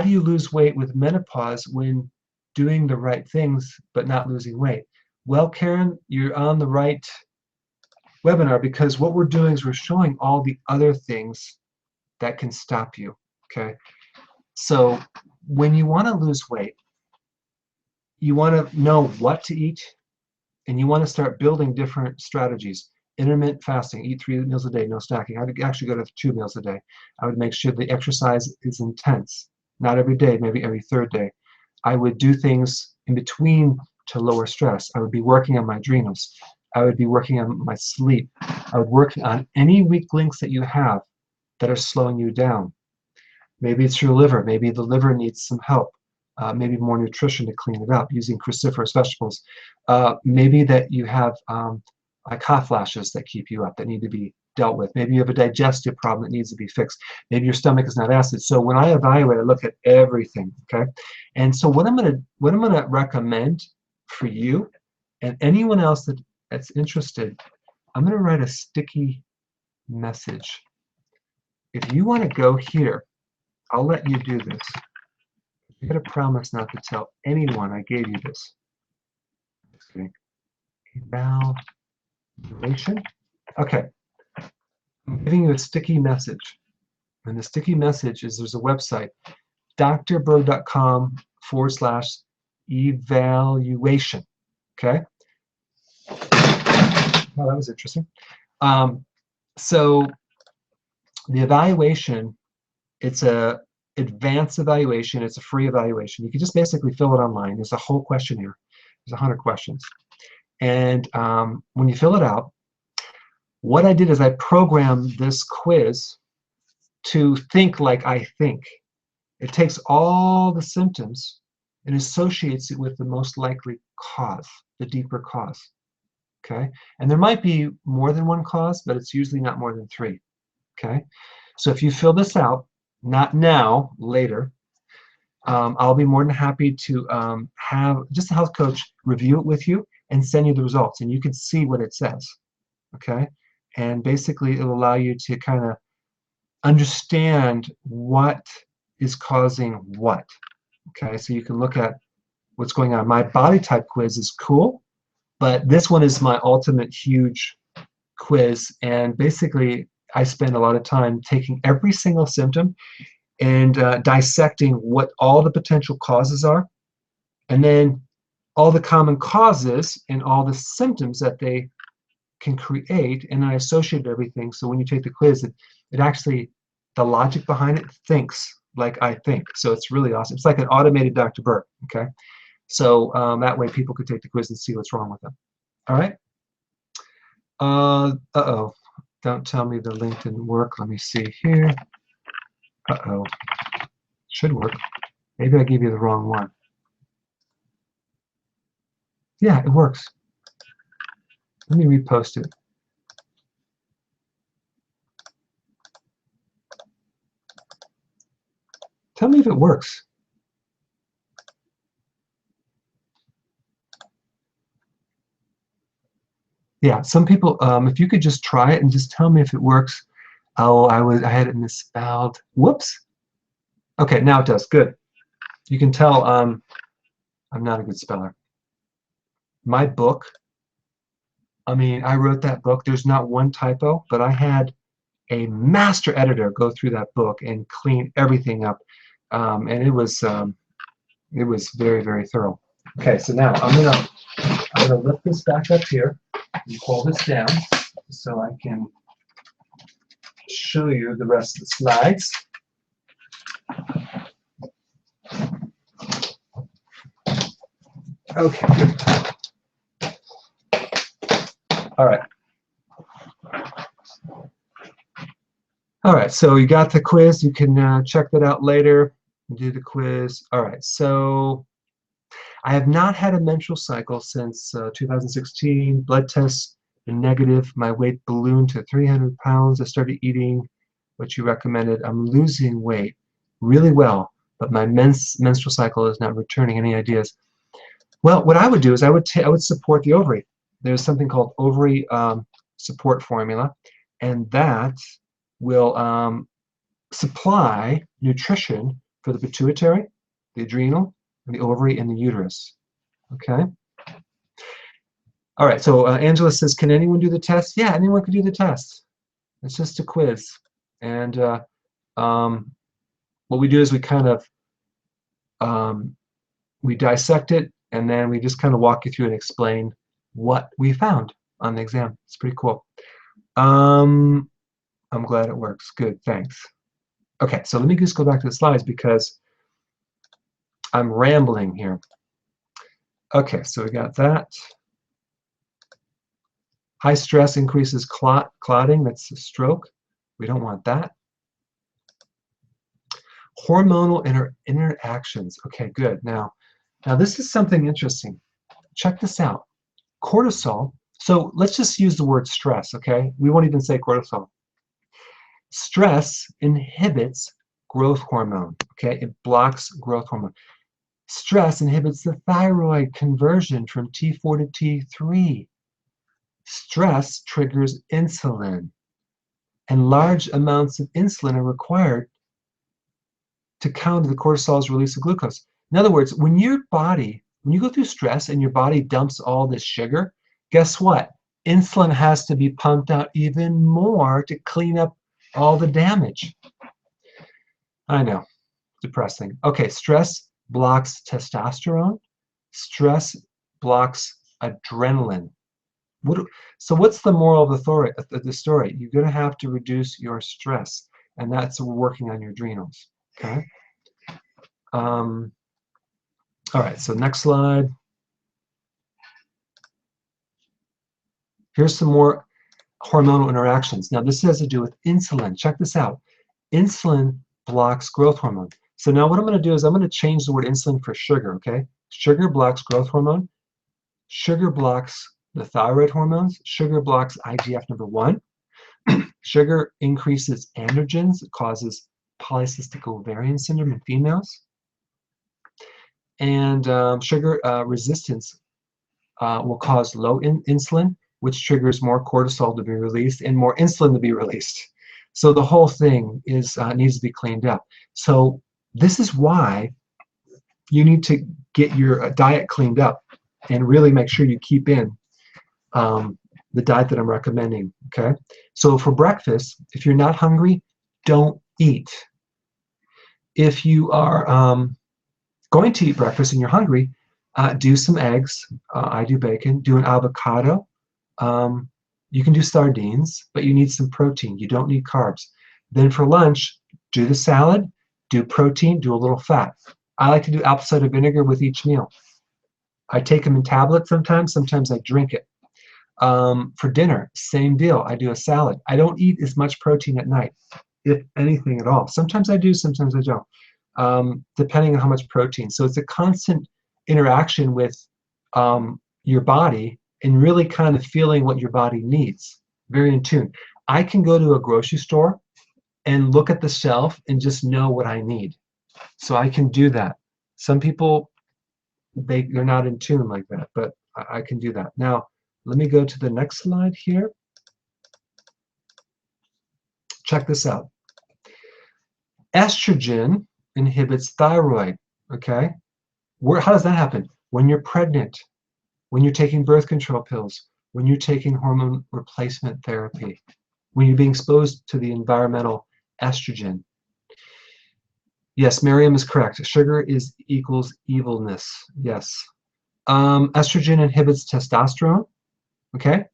do you lose weight with menopause when doing the right things but not losing weight? Well, Karen, you're on the right webinar, because what we're doing is we're showing all the other things that can stop you. Okay, so when you want to lose weight, you want to know what to eat, and you want to start building different strategies. Intermittent fasting, eat 3 meals a day, no snacking. I would actually go to 2 meals a day. I would make sure the exercise is intense, not every day, maybe every third day. I would do things in between to lower stress. I would be working on my adrenals. I would be working on my sleep. I would work on any weak links that you have that are slowing you down. Maybe it's your liver. Maybe the liver needs some help. Maybe more nutrition to clean it up using cruciferous vegetables. Maybe that you have like hot flashes that keep you up that need to be dealt with. Maybe you have a digestive problem that needs to be fixed. Maybe your stomach is not acid. So when I evaluate, I look at everything. Okay, and so what I'm gonna recommend for you and anyone else that's interested, I'm gonna write a sticky message. If you want to go here, I'll let you do this. You gotta promise not to tell anyone I gave you this. Okay. Evaluation. Okay. I'm giving you a sticky message. And the sticky message is there's a website, drberg.com/evaluation. Okay. Well, that was interesting. So the evaluation, it's a advanced evaluation. It's a free evaluation. You can just basically fill it online. There's a whole questionnaire. There's 100 questions. And when you fill it out, what I did is I programmed this quiz to think like I think. It takes all the symptoms and associates it with the most likely cause, the deeper cause. Okay? And there might be more than one cause, but it's usually not more than 3. Okay? So if you fill this out, not now, later, I'll be more than happy to have just a health coach review it with you and send you the results, and you can see what it says. Okay? And basically, it will allow you to kind of understand what is causing what. Okay? So you can look at what's going on. My body type quiz is cool, but this one is my ultimate huge quiz, and basically, I spend a lot of time taking every single symptom and dissecting what all the potential causes are, and then all the common causes and all the symptoms that they can create, and I associate everything. So when you take the quiz, it actually, the logic behind it thinks like I think. So it's really awesome. It's like an automated Dr. Berg. Okay, so that way people could take the quiz and see what's wrong with them. All right. Uh-oh. Don't tell me the link didn't work. Let me see here. Uh-oh. Should work. Maybe I gave you the wrong one. Yeah, it works. Let me repost it. Tell me if it works. Yeah, some people, if you could just try it and just tell me if it works. Oh, I had it misspelled. Whoops. Okay, now it does. Good. You can tell I'm not a good speller. My book, I mean, I wrote that book. There's not one typo, but I had a master editor go through that book and clean everything up, and it was very, very thorough. Okay, so now I'm gonna lift this back up here and pull this down so I can show you the rest of the slides. Okay, good. All right. All right, so you got the quiz. You can check that out later and do the quiz. All right, so I have not had a menstrual cycle since 2016. Blood tests are negative. My weight ballooned to 300 pounds. I started eating what you recommended. I'm losing weight really well, but my menstrual cycle is not returning. Any ideas? Well, what I would do is I would support the ovary. There's something called ovary support formula, and that will supply nutrition for the pituitary, the adrenal, and the ovary, and the uterus. Okay. All right. So Angela says, "Can anyone do the test?" Yeah, anyone can do the test. It's just a quiz, and what we do is we kind of we dissect it, and then we just kind of walk you through and explain what we found on the exam. It's pretty cool. I'm glad it works. Good, thanks. Okay, so let me just go back to the slides because I'm rambling here. Okay, so we got that. High stress increases clotting. That's a stroke. We don't want that. Hormonal interactions. Okay, good. Now this is something interesting. Check this out. Cortisol. So let's just use the word stress, okay? We won't even say cortisol. Stress inhibits growth hormone, okay? It blocks growth hormone. Stress inhibits the thyroid conversion from T4 to T3. Stress triggers insulin, and large amounts of insulin are required to counter the cortisol's release of glucose. In other words, when you go through stress and your body dumps all this sugar, guess what? Insulin has to be pumped out even more to clean up all the damage. I know, depressing. Okay, stress blocks testosterone. Stress blocks adrenaline. So what's the moral of the story? You're going to have to reduce your stress, and that's working on your adrenals. Okay. All right, so next slide. Here's some more hormonal interactions. Now, this has to do with insulin. Check this out. Insulin blocks growth hormone. So now what I'm going to do is I'm going to change the word insulin for sugar, okay? Sugar blocks growth hormone. Sugar blocks the thyroid hormones. Sugar blocks IGF number 1. Sugar increases androgens. It causes polycystic ovarian syndrome in females. And sugar resistance will cause low insulin, which triggers more cortisol to be released and more insulin to be released. So the whole thing is needs to be cleaned up. So this is why you need to get your diet cleaned up and really make sure you keep in the diet that I'm recommending, okay? So for breakfast, if you're not hungry, don't eat. If you are going to eat breakfast and you're hungry, do some eggs. I do bacon. Do an avocado. You can do sardines, but you need some protein. You don't need carbs. Then for lunch, do the salad, do protein, do a little fat. I like to do apple cider vinegar with each meal. I take them in tablets sometimes I drink it. For dinner, same deal. I do a salad. I don't eat as much protein at night, if anything at all. Sometimes I do, sometimes I don't, depending on how much protein. So it's a constant interaction with your body and really kind of feeling what your body needs. Very in tune. I can go to a grocery store and look at the shelf and just know what I need. So I can do that. Some people, they're not in tune like that, but I can do that. Now, Let me go to the next slide here. Check this out. Estrogen inhibits thyroid, okay? How does that happen? When you're pregnant, when you're taking birth control pills, when you're taking hormone replacement therapy, when you're being exposed to the environmental estrogen. Yes, Miriam is correct. Sugar equals evilness. Yes. Estrogen inhibits testosterone, okay?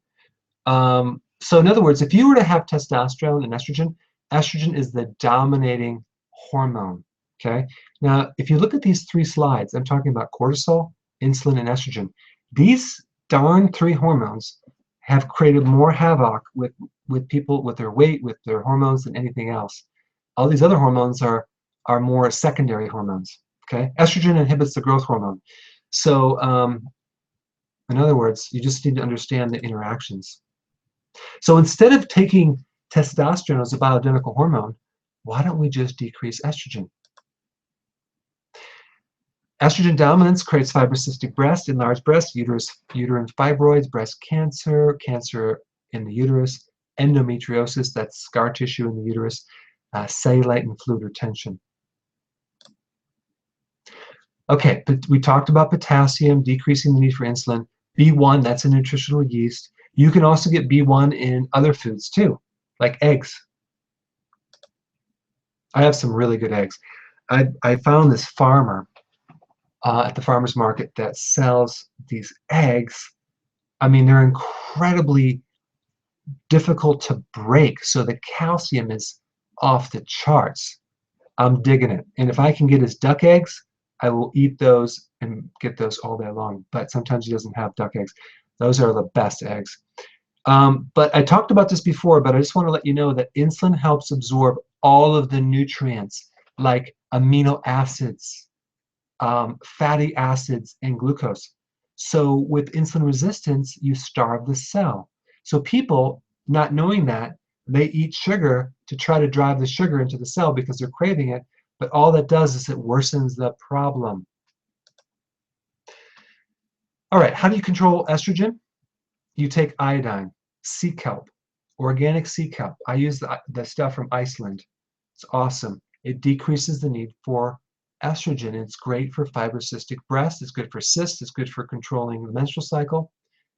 So in other words, if you were to have testosterone and estrogen is the dominating hormone, okay? Now, if you look at these three slides, I'm talking about cortisol, insulin, and estrogen. These darn three hormones have created more havoc with people, with their weight, with their hormones than anything else. All these other hormones are more secondary hormones, okay? Estrogen inhibits the growth hormone. So in other words, you just need to understand the interactions. So instead of taking testosterone as a bioidentical hormone, why don't we just decrease estrogen? Estrogen dominance creates fibrocystic breast, enlarged breast, uterine fibroids, breast cancer, cancer in the uterus, endometriosis, that's scar tissue in the uterus, cellulite and fluid retention. Okay, but we talked about potassium, decreasing the need for insulin. B1, that's a nutritional yeast. You can also get B1 in other foods too, like eggs. I have some really good eggs. I found this farmer at the farmer's market that sells these eggs. I mean, they're incredibly difficult to break, so the calcium is off the charts. I'm digging it. And if I can get his duck eggs, I will eat those and get those all day long. But sometimes he doesn't have duck eggs. Those are the best eggs. But I talked about this before, but I just want to let you know that insulin helps absorb all of the nutrients like amino acids, fatty acids, and glucose. So with insulin resistance, you starve the cell. So people, not knowing that, they eat sugar to try to drive the sugar into the cell because they're craving it, but all that does is it worsens the problem. All right, how do you control estrogen? You take iodine, sea kelp, organic sea kelp. I use the stuff from Iceland. It's awesome. It decreases the need for estrogen. It's great for fibrocystic breast. It's good for cysts. It's good for controlling the menstrual cycle.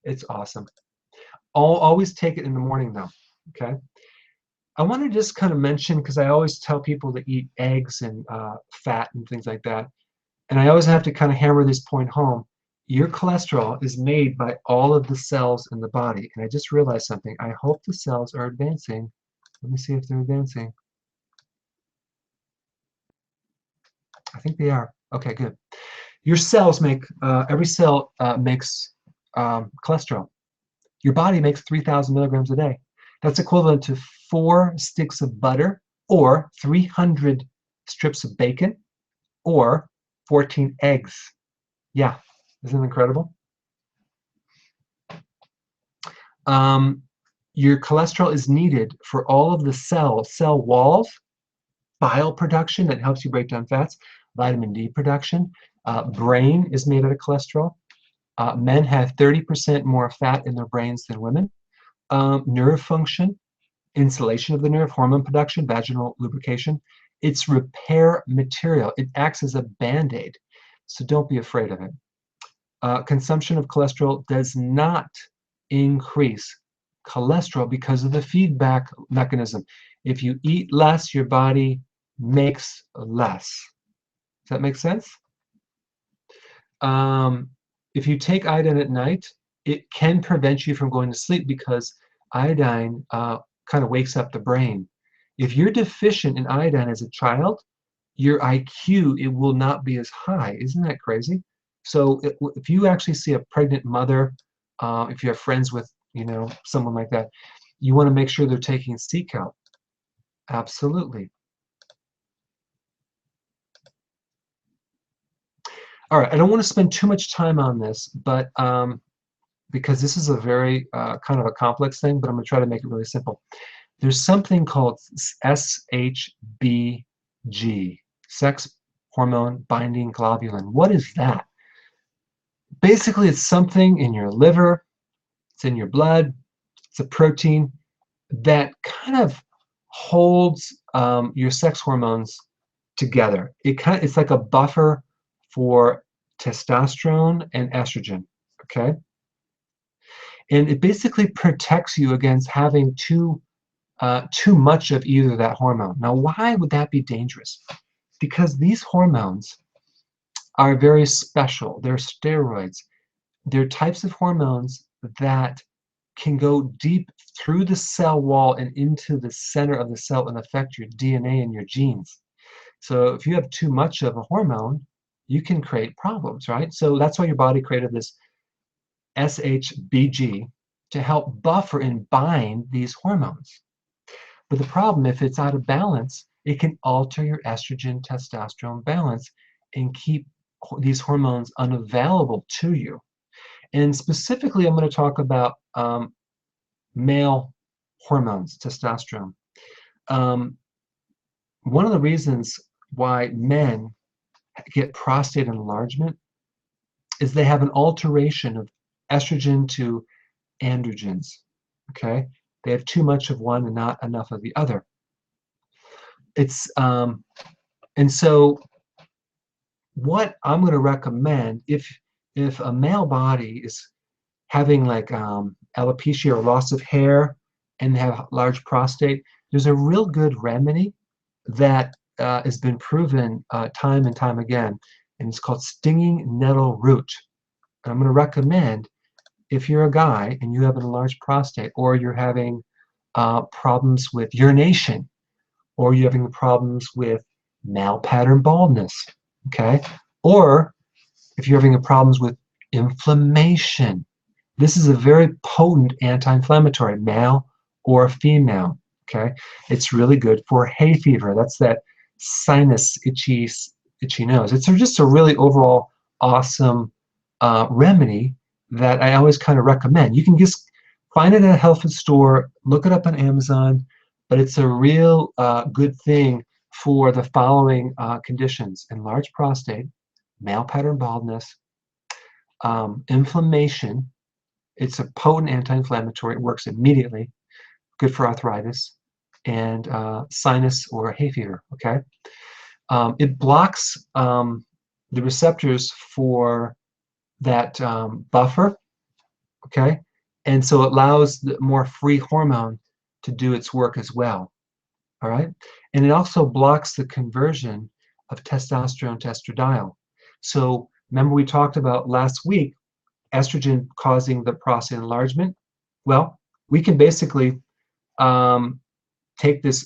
It's awesome. Always take it in the morning though, okay? I want to just kind of mention, because I always tell people to eat eggs and fat and things like that, and I always have to kind of hammer this point home. Your cholesterol is made by all of the cells in the body. And I just realized something. I hope the cells are advancing. Let me see if they're advancing. I think they are. Okay, good. Your cells make, every cell makes cholesterol. Your body makes 3,000 milligrams a day. That's equivalent to 4 sticks of butter, or 300 strips of bacon, or 14 eggs. Yeah. Isn't it incredible? Your cholesterol is needed for all of the cell walls, bile production that helps you break down fats, vitamin D production. Brain is made out of cholesterol. Men have 30% more fat in their brains than women. Nerve function, insulation of the nerve, hormone production, vaginal lubrication. It's repair material. It acts as a Band-Aid. So don't be afraid of it. Consumption of cholesterol does not increase cholesterol because of the feedback mechanism. If you eat less, your body makes less. Does that make sense? If you take iodine at night, it can prevent you from going to sleep because iodine kind of wakes up the brain. If you're deficient in iodine as a child, your IQ, it will not be as high. Isn't that crazy? So if you actually see a pregnant mother, if you have friends with, someone like that, you want to make sure they're taking sea kelp. Absolutely. All right, I don't want to spend too much time on this, but because this is a very kind of a complex thing, but I'm going to try to make it really simple. There's something called SHBG, sex hormone binding globulin. What is that? Basically, it's something in your liver, It's in your blood. It's a protein that kind of holds your sex hormones together. It's like a buffer for testosterone and estrogen. Okay, and it basically protects you against having too much of either that hormone. Now, why would that be dangerous? Because these hormones are very special. They're steroids. They're types of hormones that can go deep through the cell wall and into the center of the cell and affect your DNA and your genes. So if you have too much of a hormone, you can create problems, right? So that's why your body created this SHBG to help buffer and bind these hormones. But the problem, if it's out of balance, it can alter your estrogen testosterone balance and keep these hormones unavailable to you. And specifically, I'm going to talk about male hormones, testosterone. One of the reasons why men get prostate enlargement is they have an alteration of estrogen to androgens. Okay, they have too much of one and not enough of the other. And so what I'm going to recommend, if a male body is having like alopecia or loss of hair and have large prostate, there's a real good remedy that has been proven time and time again, and it's called stinging nettle root. And I'm going to recommend, if you're a guy and you have an enlarged prostate, or you're having problems with urination, or you're having problems with male pattern baldness, okay? Or if you're having problems with inflammation, this is a very potent anti-inflammatory, male or female, okay? It's really good for hay fever. That's that sinus itchy nose. It's just a really overall awesome remedy that I always kind of recommend. You can just find it at a health food store, look it up on Amazon, but it's a real good thing for the following conditions: enlarged prostate, male pattern baldness, inflammation. It's a potent anti-inflammatory. It works immediately. Good for arthritis and sinus or hay fever. Okay, it blocks the receptors for that buffer. Okay, and so it allows the more free hormone to do its work as well. All right, and it also blocks the conversion of testosterone to estradiol. So remember we talked about last week estrogen causing the prostate enlargement. Well, we can basically take this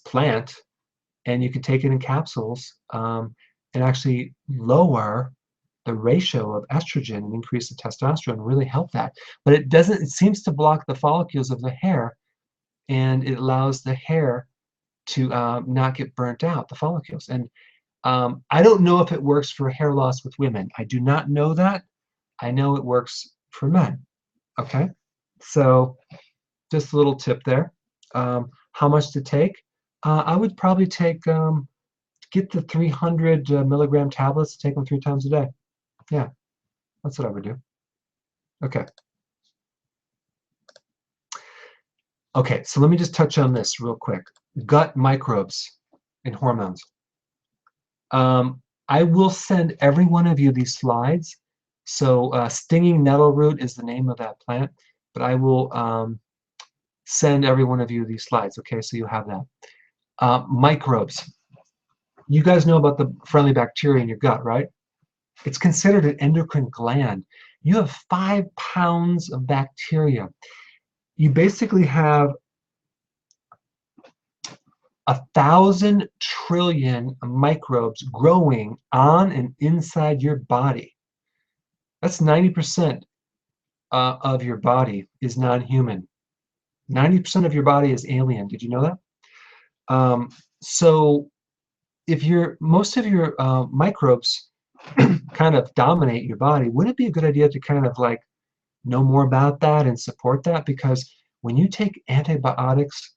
plant, and you can take it in capsules and actually lower the ratio of estrogen and increase the testosterone, really help that. But it doesn't. It seems to block the follicles of the hair, and it allows the hair to not get burnt out, the follicles. And I don't know if it works for hair loss with women. I do not know that. I know it works for men. Okay, so just a little tip there. How much to take? I would probably get the 300 milligram tablets, take them 3 times a day. Yeah, that's what I would do. Okay. Okay, so let me just touch on this real quick. Gut microbes and hormones. I will send every one of you these slides. So stinging nettle root is the name of that plant, but I will send every one of you these slides, okay, so you have that. Microbes. You guys know about the friendly bacteria in your gut, right? It's considered an endocrine gland. You have 5 pounds of bacteria. You basically have 1,000 trillion microbes growing on and inside your body. That's 90% of your body is non-human. 90% of your body is alien. Did you know that? So if most of your microbes kind of dominate your body, wouldn't it be a good idea to kind of like know more about that and support that? Because when you take antibiotics,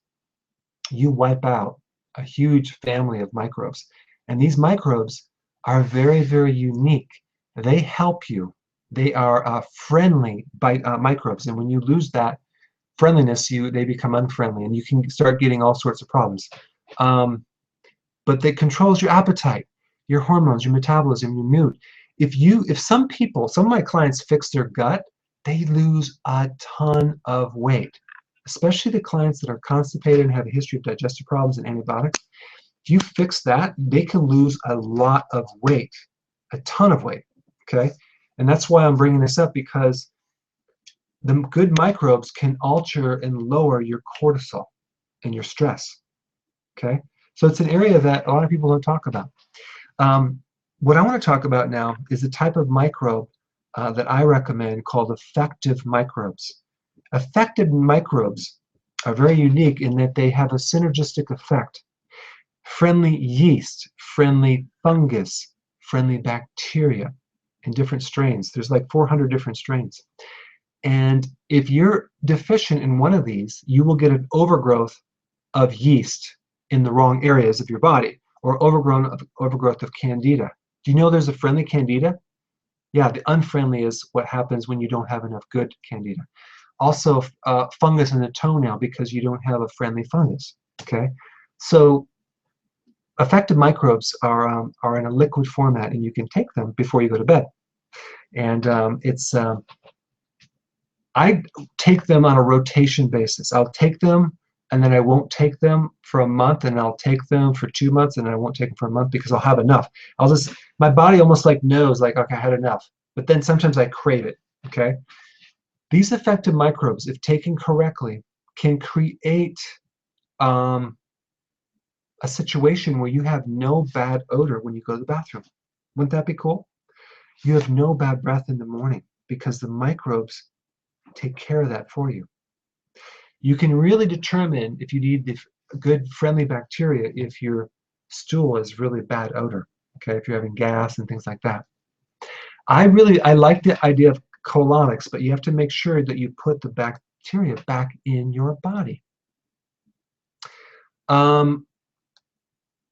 you wipe out a huge family of microbes. And these microbes are very, very unique. They help you. They are friendly microbes, and when you lose that friendliness, they become unfriendly, and you can start getting all sorts of problems. But that controls your appetite, your hormones, your metabolism, your mood. If some of my clients fix their gut, they lose a ton of weight, especially the clients that are constipated and have a history of digestive problems and antibiotics. If you fix that, they can lose a lot of weight, a ton of weight, okay? And that's why I'm bringing this up, because the good microbes can alter and lower your cortisol and your stress, okay? So it's an area that a lot of people don't talk about. What I want to talk about now is a type of microbe that I recommend called effective microbes. Effective microbes are very unique in that they have a synergistic effect. Friendly yeast, friendly fungus, friendly bacteria in different strains. There's like 400 different strains. And if you're deficient in one of these, you will get an overgrowth of yeast in the wrong areas of your body, or overgrowth of candida. Do you know there's a friendly candida? Yeah, the unfriendly is what happens when you don't have enough good candida. Also, fungus in the toenail because you don't have a friendly fungus. Okay, so effective microbes are in a liquid format, and you can take them before you go to bed. And I take them on a rotation basis. I'll take them, and then I won't take them for a month, and I'll take them for 2 months, and I won't take them for a month because I'll have enough. My body almost like knows, like, okay, I had enough. But then sometimes I crave it, okay? These effective microbes, if taken correctly, can create a situation where you have no bad odor when you go to the bathroom. Wouldn't that be cool? You have no bad breath in the morning because the microbes take care of that for you. You can really determine if you need the good friendly bacteria if your stool is really bad odor, okay, if you're having gas and things like that. I like the idea of colonics, but you have to make sure that you put the bacteria back in your body.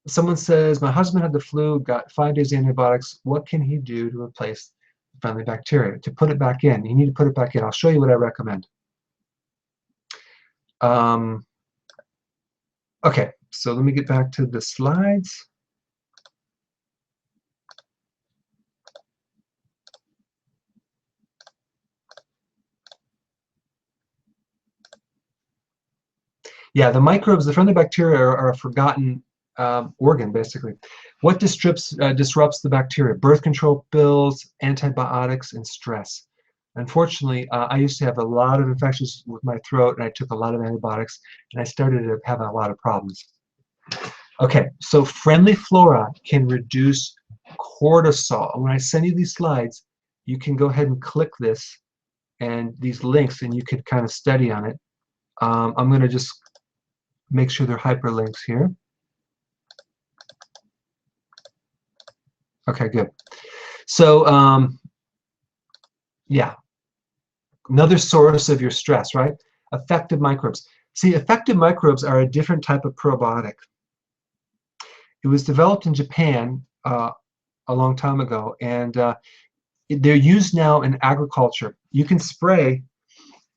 Someone says, my husband had the flu, got 5 days antibiotics. What can he do to replace friendly bacteria? To put it back in, you need to put it back in. I'll show you what I recommend. Okay, so let me get back to the slides. Yeah, the microbes, the friendly bacteria are a forgotten organ, basically. What disrupts the bacteria? Birth control pills, antibiotics, and stress. Unfortunately, I used to have a lot of infections with my throat, and I took a lot of antibiotics, and I started to have a lot of problems. Okay, so friendly flora can reduce cortisol. When I send you these slides, you can go ahead and click this and these links, and you can kind of study on it. I'm going to just make sure they're hyperlinks here. Okay, good. So, yeah, another source of your stress, right? Effective microbes. See, effective microbes are a different type of probiotic. It was developed in Japan a long time ago, and they're used now in agriculture. You can spray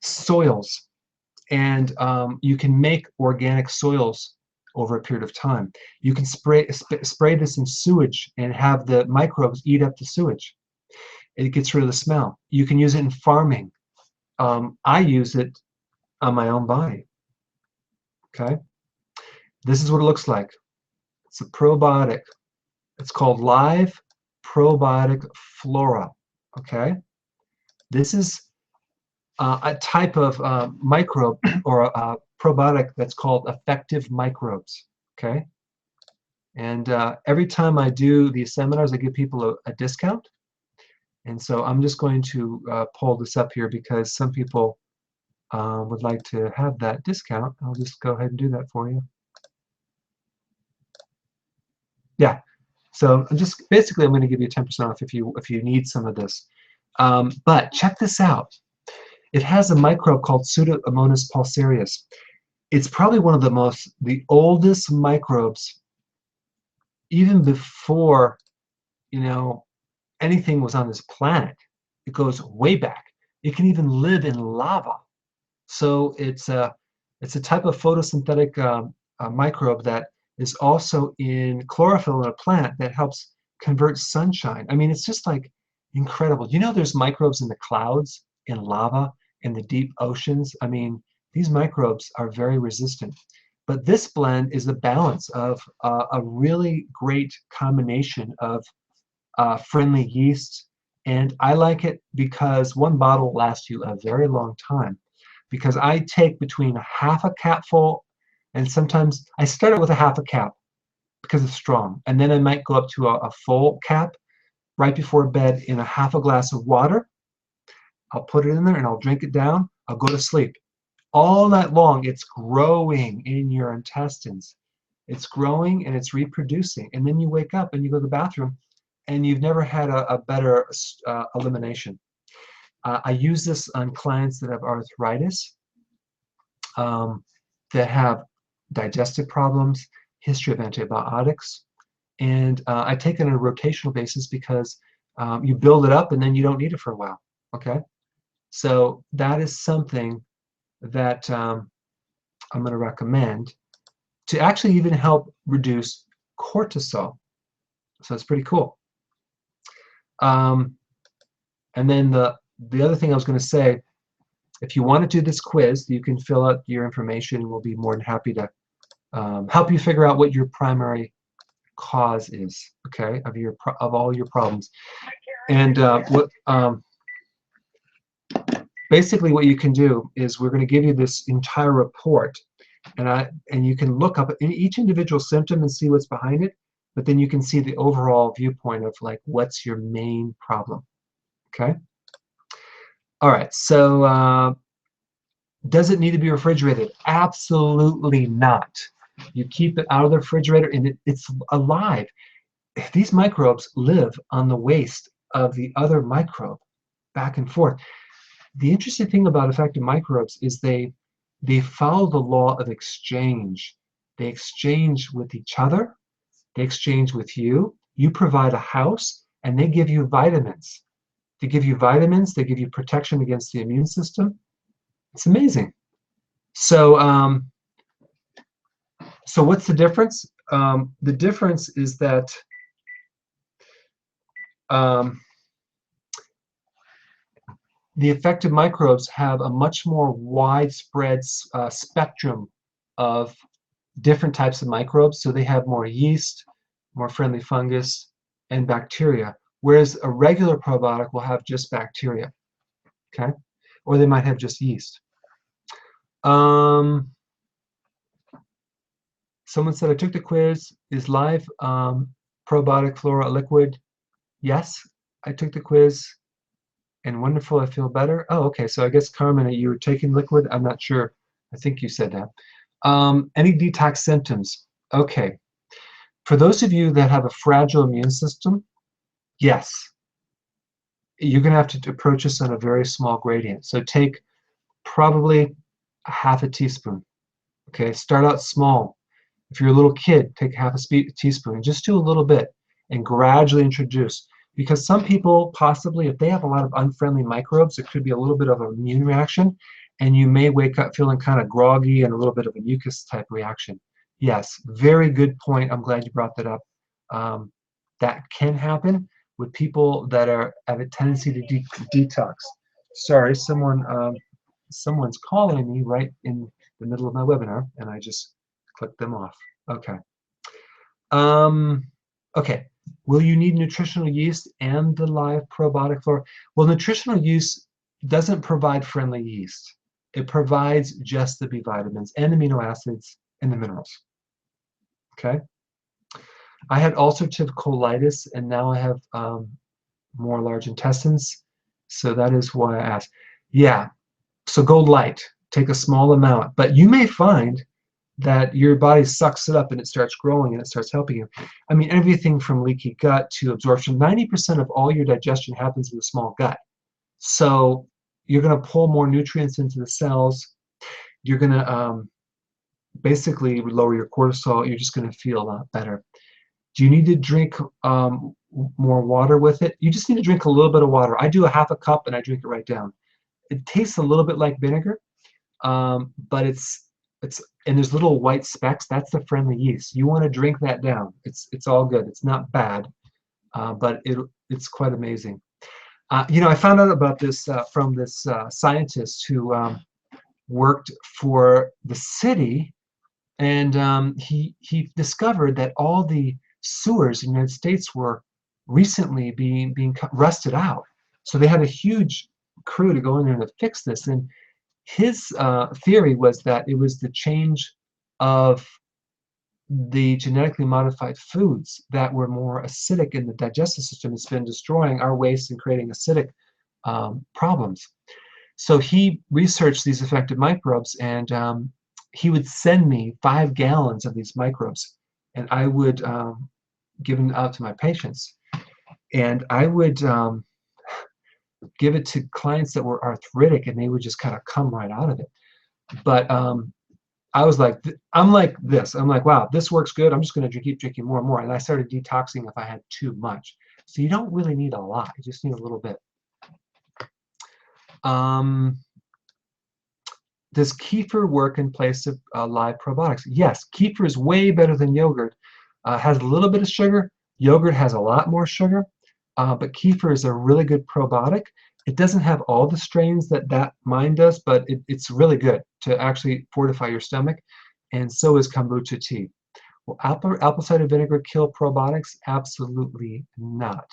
soils, and you can make organic soils over a period of time. You can spray this in sewage and have the microbes eat up the sewage. It gets rid of the smell. You can use it in farming. I use it on my own body. Okay, this is what it looks like. It's a probiotic. It's called Live Probiotic Flora. Okay, this is a type of microbe or a probiotic that's called effective microbes. Okay, and every time I do these seminars, I give people a discount. And so I'm just going to pull this up here because some people would like to have that discount. I'll just go ahead and do that for you. Yeah, so I'm just basically I'm going to give you 10% off if you need some of this. But check this out. It has a microbe called Pseudomonas pulsarius. It's probably one of the oldest microbes, even before anything was on this planet. It goes way back. It can even live in lava. So it's a type of photosynthetic microbe that is also in chlorophyll in a plant that helps convert sunshine. I mean, it's just like incredible. You know, there's microbes in the clouds, in lava, in the deep oceans. I mean, these microbes are very resistant. But this blend is a balance of a really great combination of friendly yeasts. And I like it because one bottle lasts you a very long time. Because I take between half a capful, and sometimes I start it with a half a cap because it's strong. And then I might go up to a full cap right before bed in a half a glass of water. I'll put it in there and I'll drink it down. I'll go to sleep. All night long, it's growing in your intestines. It's growing and it's reproducing. And then you wake up and you go to the bathroom and you've never had a better elimination. I use this on clients that have arthritis, that have digestive problems, history of antibiotics. And I take it on a rotational basis because you build it up and then you don't need it for a while. Okay? So that is something that I'm going to recommend to actually even help reduce cortisol. So it's pretty cool. And then the other thing I was going to say, if you want to do this quiz, you can fill out your information. We'll be more than happy to help you figure out what your primary cause is, okay, of all your problems. And basically what you can do is we're going to give you this entire report, and you can look up each individual symptom and see what's behind it, but then you can see the overall viewpoint of like what's your main problem. Okay. All right. So does it need to be refrigerated? Absolutely not. You keep it out of the refrigerator and it's alive. These microbes live on the waste of the other microbe, back and forth. The interesting thing about effective microbes is they follow the law of exchange. They exchange with each other. They exchange with you. You provide a house, and they give you vitamins. They give you vitamins. They give you protection against the immune system. It's amazing. So, so what's the difference? The difference is that the effective microbes have a much more widespread spectrum of different types of microbes. So they have more yeast, more friendly fungus, and bacteria, whereas a regular probiotic will have just bacteria, okay? Or they might have just yeast. Someone said, I took the quiz. Is live probiotic flora a liquid? Yes, I took the quiz. And wonderful, I feel better. Oh, okay. So I guess, Carmen, you were taking liquid? I'm not sure. I think you said that. Any detox symptoms? Okay. For those of you that have a fragile immune system, yes. You're going to have to approach this on a very small gradient. So take probably a half a teaspoon. Okay. Start out small. If you're a little kid, take half a teaspoon. Just do a little bit and gradually introduce. Because some people, possibly, if they have a lot of unfriendly microbes, it could be a little bit of an immune reaction, and you may wake up feeling kind of groggy and a little bit of a mucus type reaction. Yes, very good point. I'm glad you brought that up. That can happen with people that have a tendency to detox. Sorry, someone's calling me right in the middle of my webinar, and I just clicked them off. Okay. Okay. Will you need nutritional yeast and the live probiotic flora? Well, nutritional yeast doesn't provide friendly yeast. It provides just the B vitamins and amino acids and the minerals. Okay. I had ulcerative colitis, and now I have more large intestines. So that is why I asked. Yeah. So go light. Take a small amount. But you may find that your body sucks it up and it starts growing and it starts helping you. I mean, everything from leaky gut to absorption, 90% of all your digestion happens in the small gut. So you're going to pull more nutrients into the cells. You're going to basically lower your cortisol. You're just going to feel a lot better. Do you need to drink more water with it? You just need to drink a little bit of water. I do a half a cup and I drink it right down. It tastes a little bit like vinegar, but it's and there's little white specks. That's the friendly yeast. You want to drink that down. It's all good. It's not bad, but it's quite amazing. I found out about this from this scientist who worked for the city, and he discovered that all the sewers in the United States were recently being rusted out. So they had a huge crew to go in there and to fix this. And his theory was that it was the change of the genetically modified foods that were more acidic in the digestive system. It's been destroying our waste and creating acidic problems. So he researched these effective microbes, and he would send me 5 gallons of these microbes, and I would give them out to my patients. And I would give it to clients that were arthritic, and they would just kind of come right out of it. But I was like, I'm like this. I'm like, wow, this works good. I'm just going to keep drinking more and more. And I started detoxing if I had too much. So you don't really need a lot. You just need a little bit. Does kefir work in place of live probiotics? Yes, kefir is way better than yogurt. Has a little bit of sugar. Yogurt has a lot more sugar, but kefir is a really good probiotic. It doesn't have all the strains that mine does, but it's really good to actually fortify your stomach, and so is kombucha tea. Will apple cider vinegar kill probiotics? Absolutely not.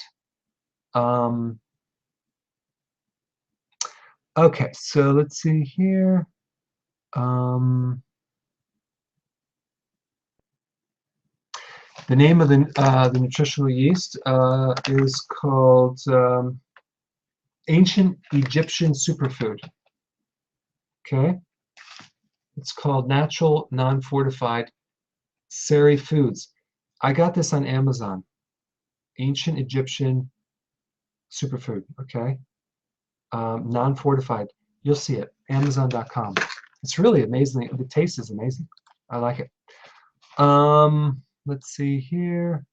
Okay, so let's see here. The name of the nutritional yeast is called Ancient Egyptian Superfood. Okay, it's called Natural Non-Fortified Seri Foods. I got this on Amazon. Ancient Egyptian Superfood. Okay, non-fortified. You'll see it. Amazon.com. It's really amazing. The taste is amazing. I like it. Let's see here.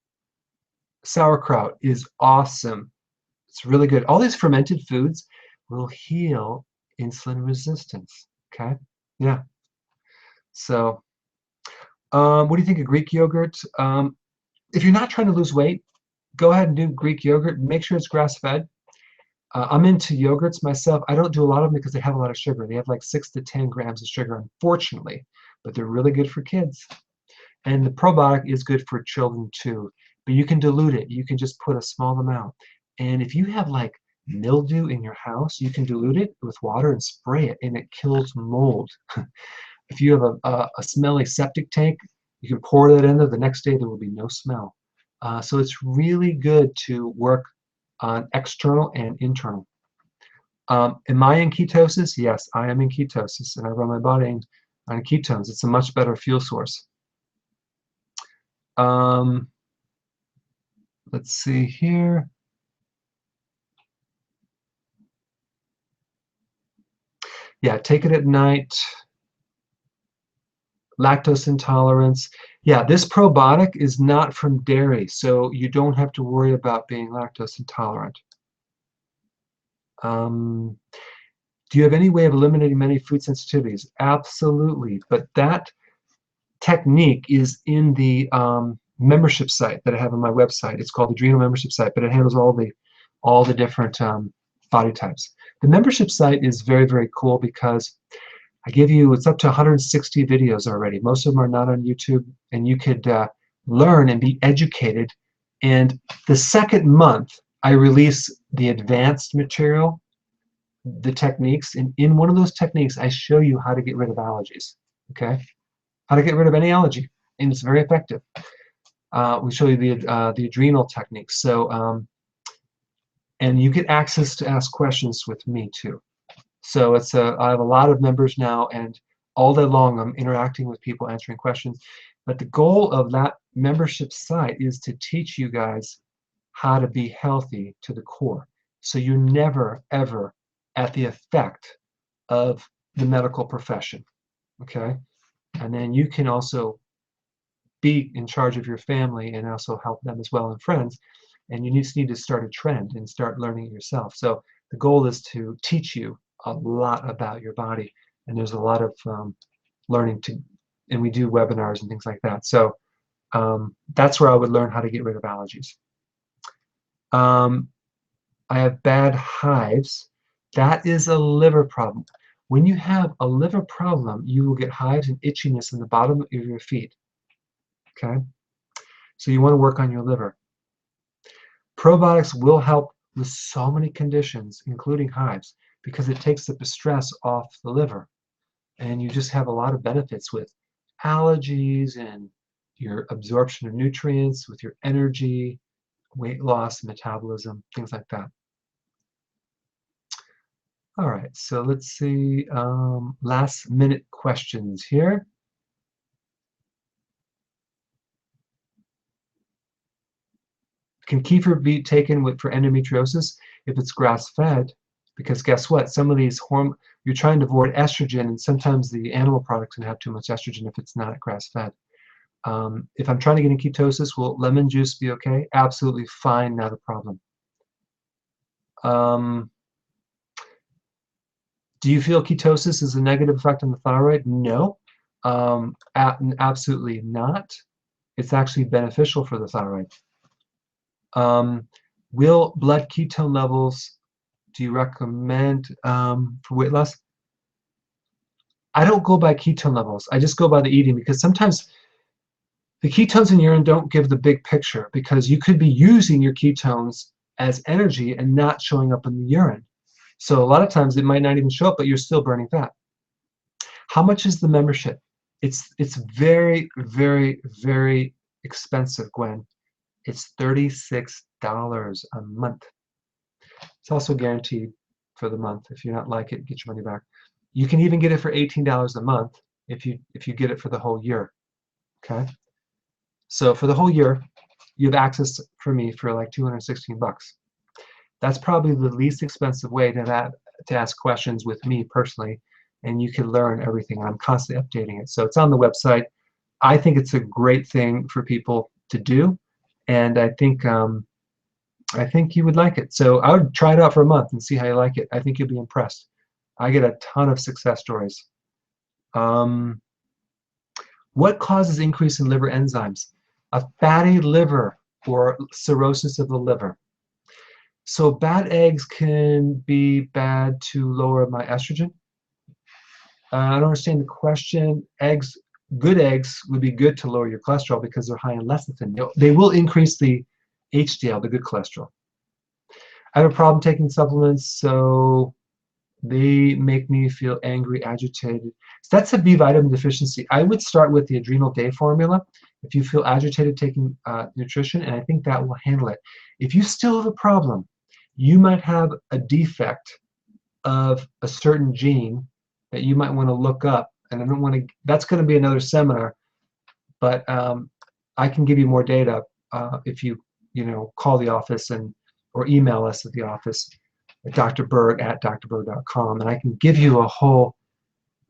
Sauerkraut is awesome. It's really good. All these fermented foods will heal insulin resistance. Okay? Yeah. So, what do you think of Greek yogurt? If you're not trying to lose weight, go ahead and do Greek yogurt. Make sure it's grass-fed. I'm into yogurts myself. I don't do a lot of them because they have a lot of sugar. They have like 6 to 10 grams of sugar, unfortunately, but they're really good for kids. And the probiotic is good for children too, but you can dilute it. You can just put a small amount. And if you have like mildew in your house, you can dilute it with water and spray it, and it kills mold. If you have a smelly septic tank, you can pour that in there. The next day there will be no smell. So it's really good to work on external and internal. Am I in ketosis? Yes, I am in ketosis, and I run my body on ketones. It's a much better fuel source. Let's see here. Yeah, take it at night. Lactose intolerance. Yeah, this probiotic is not from dairy, so you don't have to worry about being lactose intolerant. Do you have any way of eliminating many food sensitivities? Absolutely, but that technique is in the membership site that I have on my website. It's called the Adrenal Membership Site, but it handles all the different body types. The membership site is very, very cool because I give you, it's up to 160 videos already. Most of them are not on YouTube, and you could learn and be educated. And the second month, I release the advanced material, the techniques, and in one of those techniques, I show you how to get rid of allergies, okay? How to get rid of any allergy, and it's very effective. We show you the adrenal techniques. So, and you get access to ask questions with me too. So I have a lot of members now, and all day long I'm interacting with people, answering questions. But the goal of that membership site is to teach you guys how to be healthy to the core. So you're never, ever at the effect of the medical profession, okay? And then you can also be in charge of your family and also help them as well and friends. And you just need to start a trend and start learning it yourself. So the goal is to teach you a lot about your body. And there's a lot of learning to, and we do webinars and things like that. So that's where I would learn how to get rid of allergies. I have bad hives. That is a liver problem. When you have a liver problem, you will get hives and itchiness in the bottom of your feet. Okay? So you want to work on your liver. Probiotics will help with so many conditions, including hives, because it takes the stress off the liver. And you just have a lot of benefits with allergies and your absorption of nutrients, with your energy, weight loss, metabolism, things like that. All right, so let's see, last minute questions here. Can kefir be taken for endometriosis if it's grass-fed? Because guess what? Some of these you're trying to avoid estrogen, and sometimes the animal products can have too much estrogen if it's not grass-fed. If I'm trying to get in ketosis, will lemon juice be okay? Absolutely fine, not a problem. Do you feel ketosis is a negative effect on the thyroid? No, absolutely not. It's actually beneficial for the thyroid. Will blood ketone levels, do you recommend for weight loss? I don't go by ketone levels. I just go by the eating, because sometimes the ketones in urine don't give the big picture, because you could be using your ketones as energy and not showing up in the urine. So a lot of times it might not even show up, but you're still burning fat. How much is the membership? It's very, very, very expensive, Gwen. It's $36 a month. It's also guaranteed for the month. If you don't like it, get your money back. You can even get it for $18 a month if you get it for the whole year. Okay. So for the whole year, you have access for me for like $216. That's probably the least expensive way to ask questions with me personally, and you can learn everything. I'm constantly updating it. So it's on the website. I think it's a great thing for people to do, and I think you would like it. So I would try it out for a month and see how you like it. I think you'll be impressed. I get a ton of success stories. What causes increase in liver enzymes? A fatty liver or cirrhosis of the liver. So bad eggs can be bad to lower my estrogen. I don't understand the question. Good eggs would be good to lower your cholesterol because they're high in lecithin. They will increase the HDL, the good cholesterol. I have a problem taking supplements, so they make me feel angry, agitated. So that's a B vitamin deficiency. I would start with the Adrenal Day formula if you feel agitated taking nutrition, and I think that will handle it. If you still have a problem, you might have a defect of a certain gene that you might want to look up. And I don't want to, that's going to be another seminar, but I can give you more data if you call the office or email us at the office at Dr.Berg at drberg.com, and I can give you a whole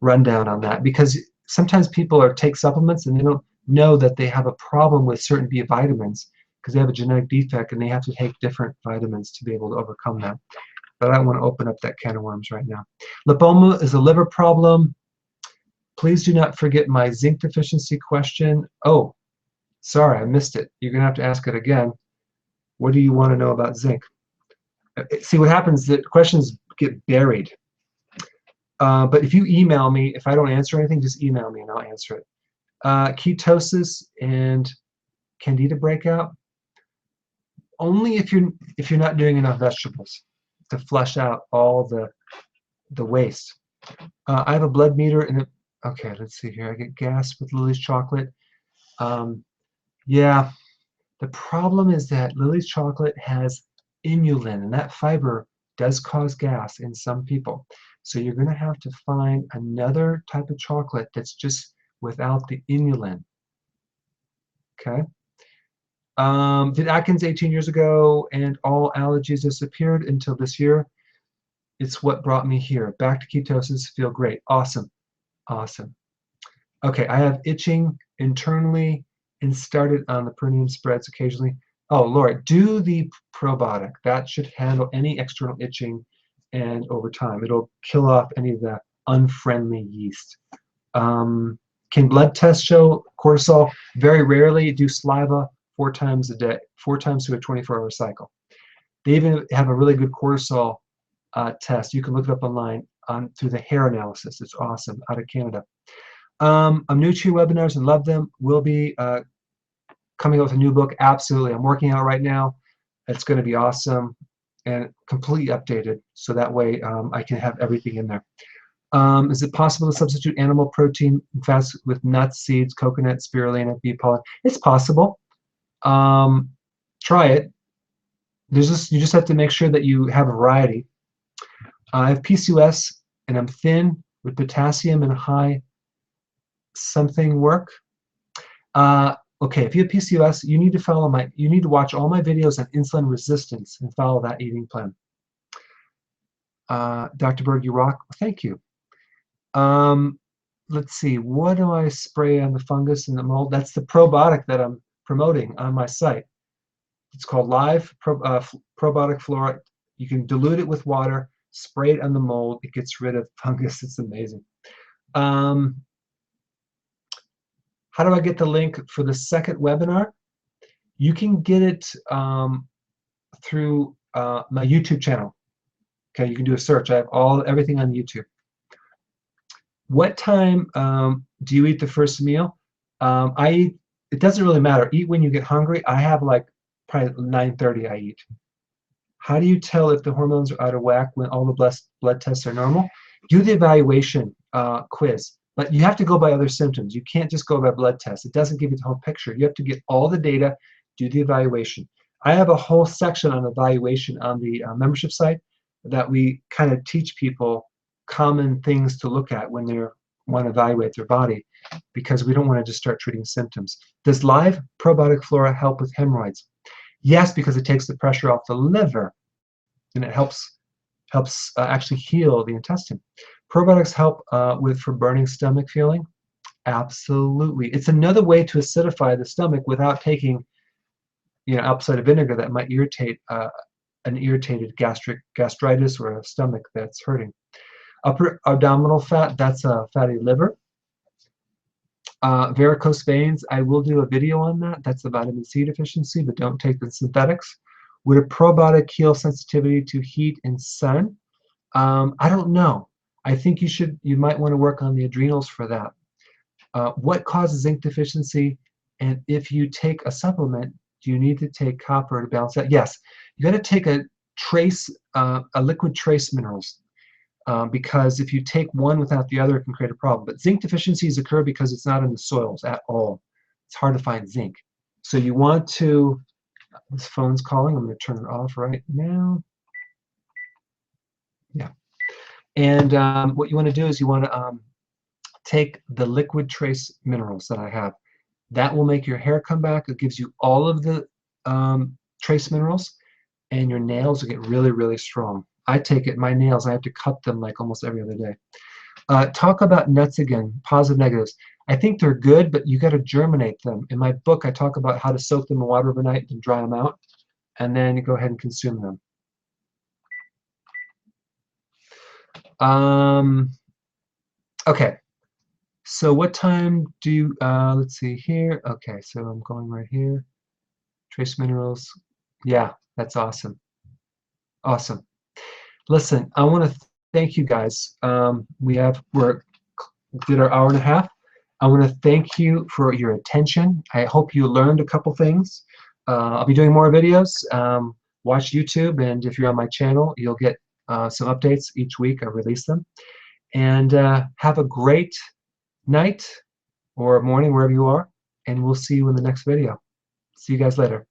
rundown on that, because sometimes people take supplements and they don't know that they have a problem with certain B vitamins because they have a genetic defect and they have to take different vitamins to be able to overcome that. But I don't want to open up that can of worms right now. Lipoma is a liver problem. Please do not forget my zinc deficiency question. Oh, sorry, I missed it. You're going to have to ask it again. What do you want to know about zinc? See, what happens, the questions get buried. But if you email me, if I don't answer anything, just email me and I'll answer it. Ketosis and candida breakout, only if you're not doing enough vegetables to flush out all the waste. I have a blood meter and okay, let's see here. I get gas with Lily's chocolate. Yeah, the problem is that Lily's chocolate has inulin, and that fiber does cause gas in some people. So you're going to have to find another type of chocolate that's just without the inulin. Okay. Did Atkins 18 years ago and all allergies disappeared until this year? It's what brought me here. Back to ketosis, feel great. Awesome. Awesome. Okay, I have itching internally and started on the perineum spreads occasionally. Oh, Lord, do the probiotic. That should handle any external itching, and over time, it'll kill off any of the unfriendly yeast. Can blood tests show cortisol? Very rarely. Do saliva 4 times a day, 4 times to a 24-hour cycle. They even have a really good cortisol test. You can look it up online through the hair analysis. It's awesome, out of Canada. I'm new to your webinars and love them. We'll be coming out with a new book. Absolutely. I'm working on it right now. It's going to be awesome and completely updated, so that way I can have everything in there. Is it possible to substitute animal protein fats with nuts, seeds, coconut, spirulina, bee pollen? It's possible. Try it. You just have to make sure that you have a variety. I have PCOS and I'm thin. With potassium and high something work? Okay, if you have PCOS, you need to watch all my videos on insulin resistance and follow that eating plan. Dr. Berg, you rock. Thank you. Let's see, what do I spray on the fungus and the mold? That's the probiotic that I'm promoting on my site. It's called Live Probiotic Flora. You can dilute it with water, spray it on the mold. It gets rid of fungus. It's amazing. How do I get the link for the second webinar? You can get it through my YouTube channel. Okay, you can do a search. I have everything on YouTube. What time do you eat the first meal? It doesn't really matter. Eat when you get hungry. I have like probably 9:30 I eat. How do you tell if the hormones are out of whack when all the blood tests are normal? Do the evaluation quiz. But you have to go by other symptoms. You can't just go by blood tests. It doesn't give you the whole picture. You have to get all the data, do the evaluation. I have a whole section on evaluation on the membership site that we kind of teach people common things to look at when they want to evaluate their body, because we don't want to just start treating symptoms. Does Live Probiotic Flora help with hemorrhoids? Yes, because it takes the pressure off the liver, and it helps actually heal the intestine. Probiotics help for burning stomach feeling. Absolutely, it's another way to acidify the stomach without taking, apple cider vinegar that might irritate an irritated gastritis or a stomach that's hurting. Upper abdominal fat, that's a fatty liver. Varicose veins, I will do a video on that. That's a vitamin C deficiency, but don't take the synthetics. Would a probiotic heal sensitivity to heat and sun? I don't know. I think you might want to work on the adrenals for that. What causes zinc deficiency? And if you take a supplement, do you need to take copper to balance that? Yes, you got to take a liquid trace minerals. Because if you take one without the other, it can create a problem. But zinc deficiencies occur because it's not in the soils at all. It's hard to find zinc. So you want to, this phone's calling, I'm going to turn it off right now. Yeah. And what you want to do is you want to take the liquid trace minerals that I have. That will make your hair come back. It gives you all of the trace minerals, and your nails will get really, really strong. I take it, my nails, I have to cut them like almost every other day. Talk about nuts again, positive, negatives. I think they're good, but you got to germinate them. In my book, I talk about how to soak them in water overnight and dry them out, and then you go ahead and consume them. Okay, so what time do you, let's see here. Okay, so I'm going right here. Trace minerals. Yeah, that's awesome. Awesome. Listen, I want to thank you guys. We did our hour and a half. I want to thank you for your attention. I hope you learned a couple things. I'll be doing more videos. Watch YouTube, and if you're on my channel, you'll get some updates each week. I release them. And have a great night or morning wherever you are, and we'll see you in the next video. See you guys later.